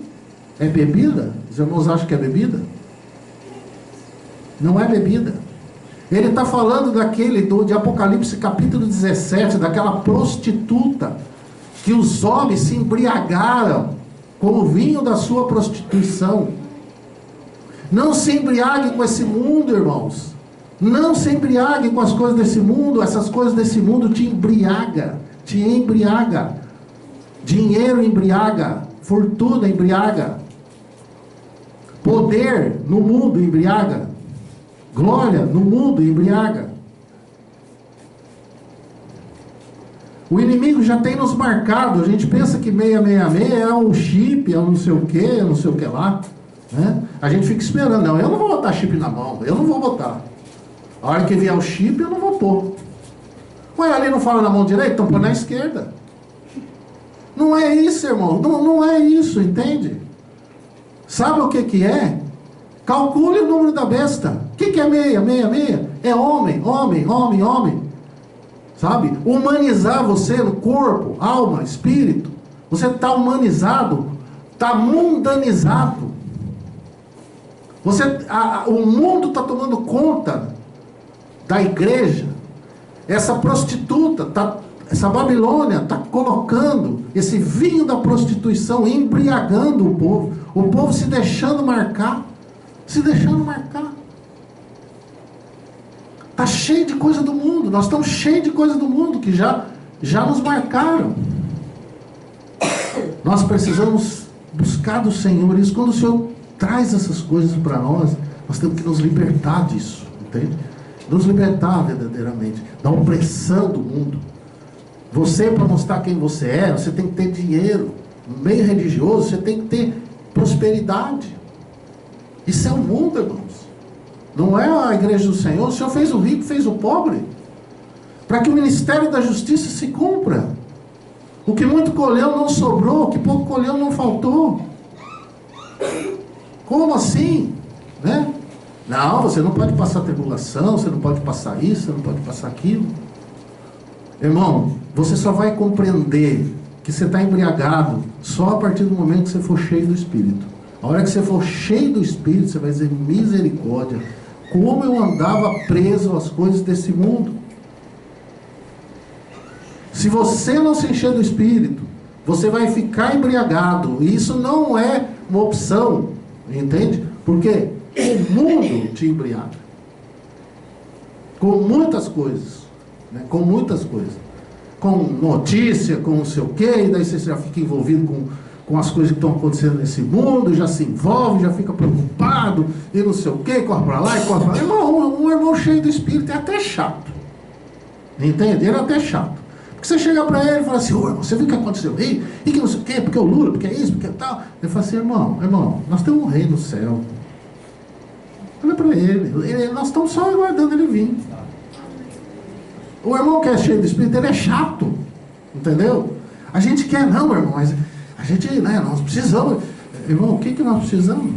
É bebida? Os irmãos acham que é bebida? Não é bebida. Ele está falando de Apocalipse capítulo 17, daquela prostituta, que os homens se embriagaram com o vinho da sua prostituição. Não se embriague com esse mundo, irmãos. Não se embriague com as coisas desse mundo. Essas coisas desse mundo te embriaga. Te embriaga. Dinheiro embriaga. Fortuna embriaga. Poder no mundo embriaga. Glória no mundo embriaga. O inimigo já tem nos marcado. A gente pensa que 666 é um chip, é um não sei o que lá, né? A gente fica esperando. Não, eu não vou botar chip na mão. Eu não vou botar. A hora que vier o chip, eu não vou pôr. Ué, ali não fala na mão direita? Então põe na esquerda. Não é isso, irmão. Não é isso, entende? Sabe o que é? Calcule o número da besta. O que é 666? É homem. Sabe? Humanizar você no corpo, alma, espírito. Você está humanizado, está mundanizado. O mundo está tomando conta da igreja. Essa prostituta Essa Babilônia está colocando esse vinho da prostituição, embriagando o povo se deixando marcar, está cheio de coisa do mundo, nós estamos cheios de coisa do mundo, que já nos marcaram. Nós precisamos buscar do Senhor, isso quando o Senhor traz essas coisas para nós temos que nos libertar disso, entende? Nos libertar verdadeiramente da opressão do mundo. Você, para mostrar quem você é, você tem que ter dinheiro. No meio religioso, você tem que ter prosperidade. Isso é o mundo, irmãos. Não é a igreja do Senhor. O Senhor fez o rico, fez o pobre, para que o ministério da justiça se cumpra. O que muito colheu não sobrou, o que pouco colheu não faltou. Como assim? Né? Não, você não pode passar tribulação, você não pode passar isso, você não pode passar aquilo. Irmão, você só vai compreender que você está embriagado só a partir do momento que você for cheio do Espírito. A hora que você for cheio do Espírito, você vai dizer: misericórdia, como eu andava preso às coisas desse mundo. Se você não se encher do Espírito, você vai ficar embriagado. E isso não é uma opção, entende? Porque o mundo te embriaga com muitas coisas, né? Com muitas coisas, com notícia, com não sei o quê, e daí você já fica envolvido com as coisas que estão acontecendo nesse mundo, já se envolve, já fica preocupado, e não sei o quê, corre para lá e corre para lá. Irmão, um irmão cheio do Espírito é até chato, entende? Ele é até chato. Porque você chega para ele e fala assim: ô irmão, você viu o que aconteceu aí? E que não sei o quê, porque o Lula, porque é isso, porque é tal. Ele fala assim: irmão, nós temos um rei no céu. Olha para ele, nós estamos só aguardando ele vir. O irmão que é cheio do Espírito, ele é chato, entendeu? A gente quer, não, irmão, mas a gente, né, nós precisamos. Irmão, o que nós precisamos?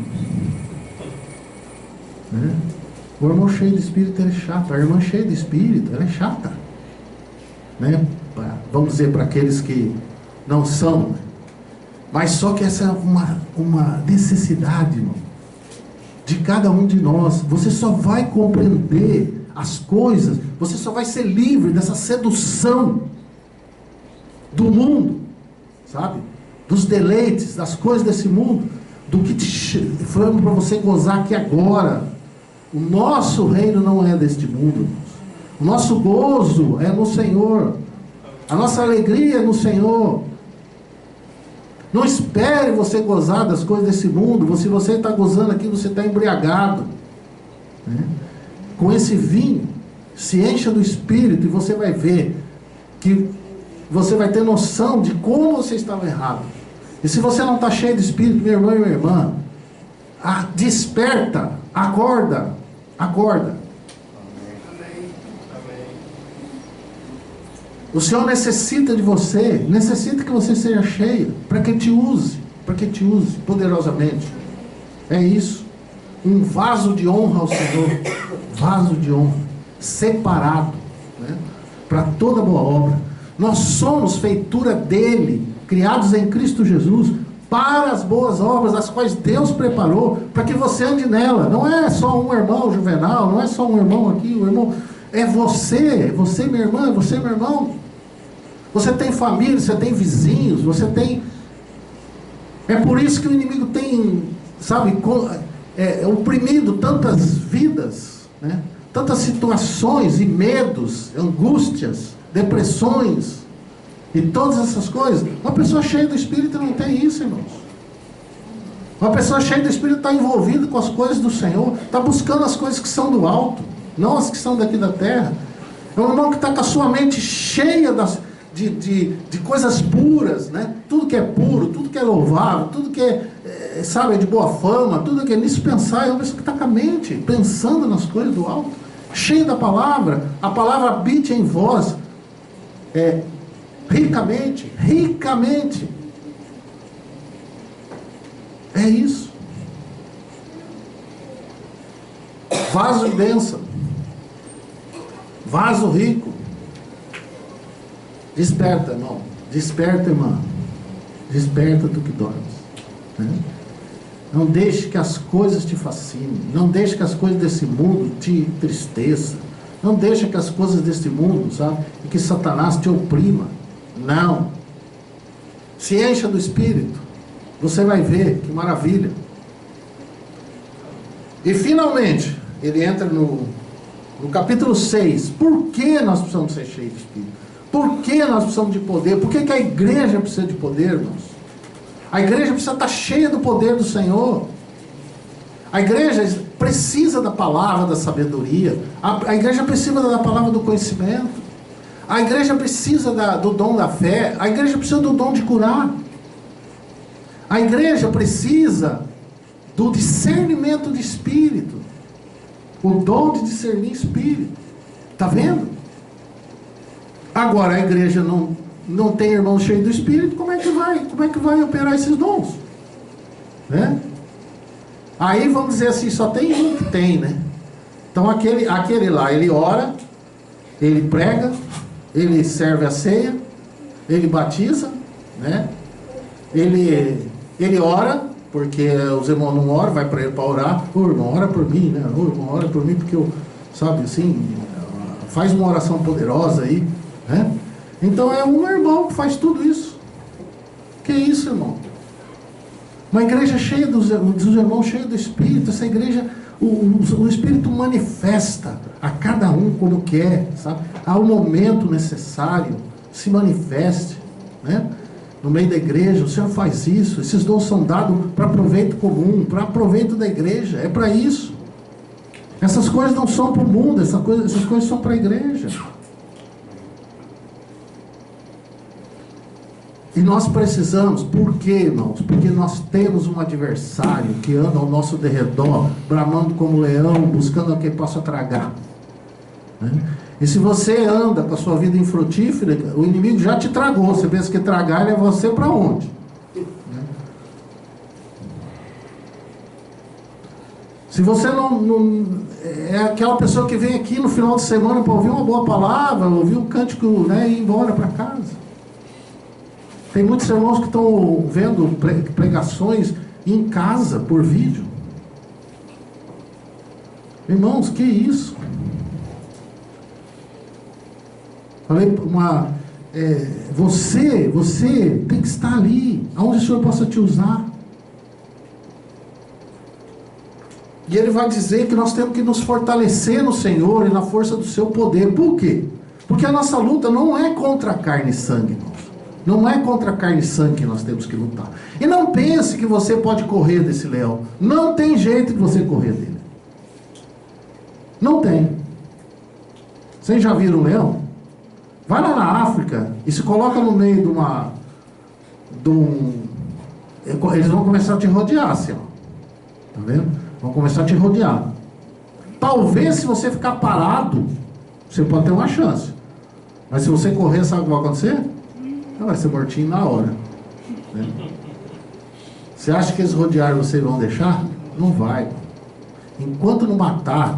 Né? O irmão cheio de Espírito, ele é chato. A irmã cheia de Espírito, ela é chata, né? Vamos dizer para aqueles que não são, né? Mas só que essa é uma necessidade, irmão, de cada um de nós. Você só vai compreender as coisas, você só vai ser livre dessa sedução do mundo, sabe? Dos deleites, das coisas desse mundo, do que te falando para você gozar aqui agora. O nosso reino não é deste mundo, irmãos. O nosso gozo é no Senhor, a nossa alegria é no Senhor. Não espere você gozar das coisas desse mundo. Se você está gozando aqui, você está embriagado, né? Com esse vinho, se encha do Espírito, e você vai ver que você vai ter noção de como você estava errado. E se você não está cheio do Espírito, meu irmão e minha irmã, desperta, acorda. O Senhor necessita de você, necessita que você seja cheio, para que te use poderosamente. É isso. Um vaso de honra ao Senhor, vaso de honra, separado, né, para toda boa obra. Nós somos feitura dele, criados em Cristo Jesus, para as boas obras, as quais Deus preparou, para que você ande nela. Não é só um irmão Juvenal, não é só um irmão aqui, um irmão, é você, minha irmã, você, meu irmão. Você tem família, você tem vizinhos, você tem... É por isso que o inimigo tem, sabe, oprimido tantas vidas, né? Tantas situações e medos, angústias, depressões e todas essas coisas. Uma pessoa cheia do Espírito não tem isso, irmãos. Uma pessoa cheia do Espírito está envolvida com as coisas do Senhor, está buscando as coisas que são do alto, não as que são daqui da terra. É um irmão que está com a sua mente cheia de coisas puras, né? Tudo que é puro, tudo que é louvável, tudo que é de boa fama, tudo que é nisso pensar. É uma pessoa que está com a mente pensando nas coisas do alto, cheia da palavra. A palavra habite em vós ricamente. É isso. Vaso de bênção, vaso rico. Desperta, irmão. Desperta, irmã. Desperta do que dormes, né? Não deixe que as coisas te fascinem. Não deixe que as coisas desse mundo te entristeçam. Não deixa que as coisas deste mundo, sabe? E que Satanás te oprima. Não. Se encha do Espírito. Você vai ver que maravilha. E finalmente, ele entra no capítulo 6. Por que nós precisamos ser cheios do Espírito? Por que nós precisamos de poder? Por que a igreja precisa de poder, irmãos? A igreja precisa estar cheia do poder do Senhor. A igreja precisa da palavra da sabedoria. A igreja precisa da palavra do conhecimento. A igreja precisa do dom da fé. A igreja precisa do dom de curar. A igreja precisa do discernimento de espírito. O dom de discernir espírito. Está vendo? Agora a igreja não tem irmão cheio do Espírito, como é que vai operar esses dons? Né? Aí vamos dizer assim, só tem um que tem, né? Então aquele lá, ele ora, ele prega, ele serve a ceia, ele batiza, né? Ele ora, porque os irmãos não oram, vai para ele para orar. Ô irmão, ora por mim, né? Ô irmão, ora por mim, porque eu, sabe assim, faz uma oração poderosa aí, né? Então é um irmão que faz tudo isso. Que isso, irmão? Uma igreja cheia dos irmãos, cheia do Espírito. Essa igreja, o Espírito manifesta a cada um quando quer, sabe? Há um momento necessário, se manifeste, né? No meio da igreja, o Senhor faz isso. Esses dons são dados para proveito comum, para proveito da igreja. É para isso. Essas coisas não são para o mundo, essas coisas são para a igreja. E nós precisamos, por quê, irmãos? Porque nós temos um adversário que anda ao nosso derredor, bramando como leão, buscando a quem possa tragar. Né? E se você anda com a sua vida infrutífera, o inimigo já te tragou. Você pensa que tragar ele é você para onde? Né? Se você não é aquela pessoa que vem aqui no final de semana para ouvir uma boa palavra, ouvir um cântico, né, e ir embora para casa. Tem muitos irmãos que estão vendo pregações em casa, por vídeo. Irmãos, que isso? Falei você tem que estar ali, aonde o Senhor possa te usar. E ele vai dizer que nós temos que nos fortalecer no Senhor e na força do seu poder. Por quê? Porque a nossa luta não é contra a carne e sangue, irmãos. Não é contra a carne e sangue que nós temos que lutar. E não pense que você pode correr desse leão. Não tem jeito de você correr dele. Não tem. Vocês já viram um leão? Vai lá na África e se coloca no meio de um... Eles vão começar a te rodear, assim, ó. Tá vendo? Vão começar a te rodear. Talvez se você ficar parado, você pode ter uma chance. Mas se você correr, sabe o que vai acontecer? Vai ser mortinho na hora, né? Você acha que eles rodearam você e vão deixar? Não vai. Enquanto não matar,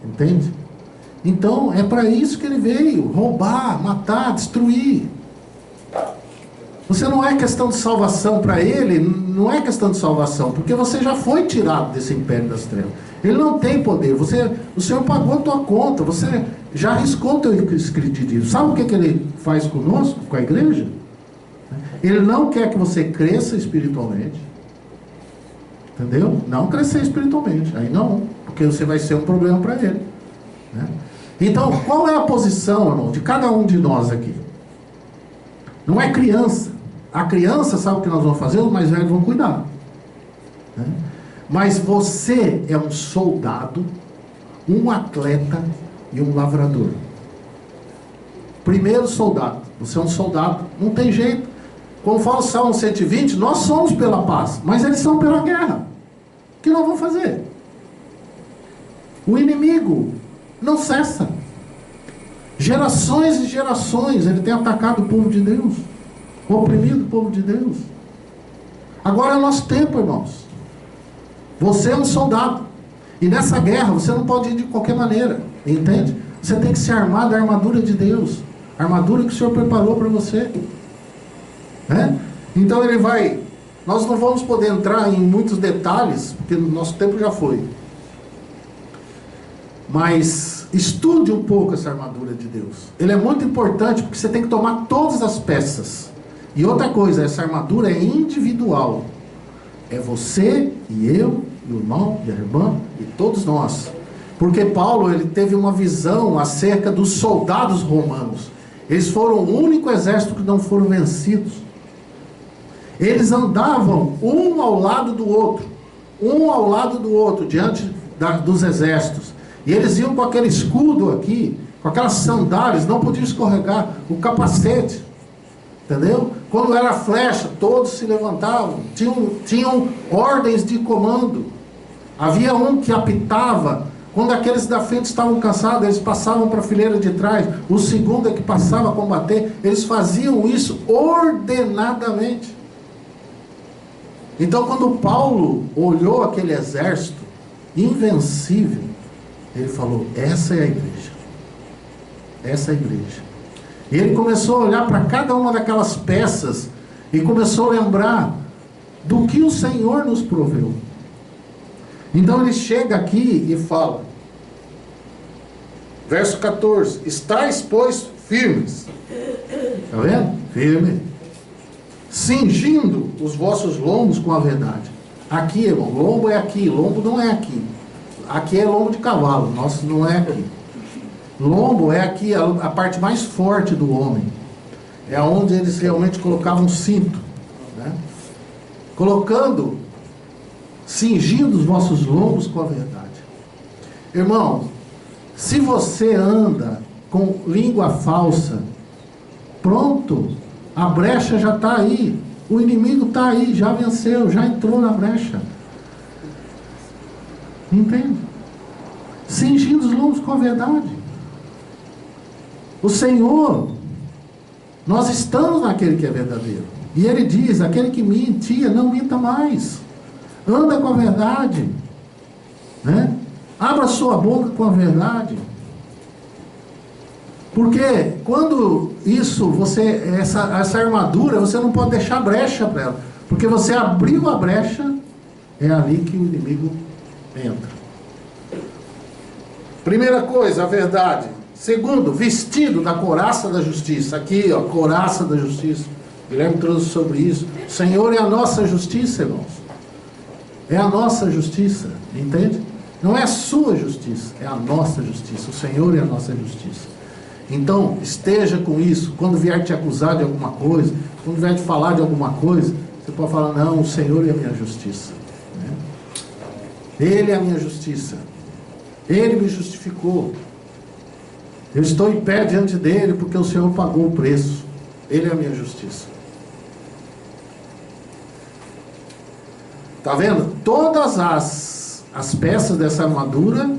entende? Então é para isso que ele veio: roubar, matar, destruir. Você não é questão de salvação para ele, não é questão de salvação, porque você já foi tirado desse império das trevas. Ele não tem poder. O Senhor pagou a tua conta, você já arriscou o teu escrito. Sabe o que ele faz conosco, com a igreja? Ele não quer que você cresça espiritualmente. Entendeu? Não crescer espiritualmente. Aí não, porque você vai ser um problema para ele, né? Então, qual é a posição, irmão, de cada um de nós aqui? Não é criança. A criança sabe o que nós vamos fazer, os mais velhos vão cuidar, né? Mas você é um soldado, um atleta e um lavrador. Primeiro soldado. Você é um soldado. Não tem jeito. Quando fala o Salmo 120, nós somos pela paz, mas eles são pela guerra. O que nós vamos fazer? O inimigo não cessa. Gerações e gerações ele tem atacado o povo de Deus, oprimido o povo de Deus. Agora é o nosso tempo, irmãos. Você é um soldado. E nessa guerra você não pode ir de qualquer maneira. Entende? Você tem que se armar da armadura de Deus. A armadura que o Senhor preparou para você, né? Então ele vai... Nós não vamos poder entrar em muitos detalhes, porque o nosso tempo já foi. Mas estude um pouco essa armadura de Deus. Ele é muito importante porque você tem que tomar todas as peças. E outra coisa, essa armadura é individual. É você e eu, e o irmão e a irmã, e todos nós. Porque Paulo, ele teve uma visão acerca dos soldados romanos. Eles foram o único exército que não foram vencidos. Eles andavam um ao lado do outro. Um ao lado do outro, diante dos exércitos. E eles iam com aquele escudo aqui, com aquelas sandálias, não podiam escorregar, o capacete. Entendeu? Quando era flecha, todos se levantavam. Tinham ordens de comando. Havia um que apitava. Quando aqueles da frente estavam cansados, eles passavam para a fileira de trás. O segundo é que passava a combater. Eles faziam isso ordenadamente. Então, quando Paulo olhou aquele exército invencível, ele falou: essa é a igreja. Essa é a igreja. E ele começou a olhar para cada uma daquelas peças e começou a lembrar do que o Senhor nos proveu. Então ele chega aqui e fala, verso 14: estáis, pois, firmes. Está vendo? Firme. Cingindo os vossos lombos com a verdade. Aqui, irmão, lombo é aqui, lombo não é aqui. Aqui é lombo de cavalo, nosso não é aqui. Lombo é aqui, a parte mais forte do homem. É onde eles realmente colocavam cinto, né? Colocando, cingindo os vossos lombos com a verdade. Irmão, se você anda com língua falsa, pronto, a brecha já está aí. O inimigo está aí, já venceu, já entrou na brecha. Entende? Cingindo os lombos com a verdade. O Senhor, nós estamos naquele que é verdadeiro. E Ele diz: aquele que mentia, não minta mais. Anda com a verdade, né? Abra sua boca com a verdade. Porque quando essa armadura, você não pode deixar brecha para ela. Porque você abriu a brecha, é ali que o inimigo entra. Primeira coisa, a verdade. Segundo, vestido da couraça da justiça. Aqui, ó, couraça da justiça. Guilherme trouxe sobre isso. O Senhor é a nossa justiça, irmãos. É a nossa justiça, entende? Não é a sua justiça, é a nossa justiça. O Senhor é a nossa justiça. Então, esteja com isso. Quando vier te acusar de alguma coisa, quando vier te falar de alguma coisa, você pode falar: não, o Senhor é a minha justiça, né? Ele é a minha justiça. Ele me justificou. Eu estou em pé diante dele porque o Senhor pagou o preço. Ele é a minha justiça. Está vendo? Todas as peças dessa armadura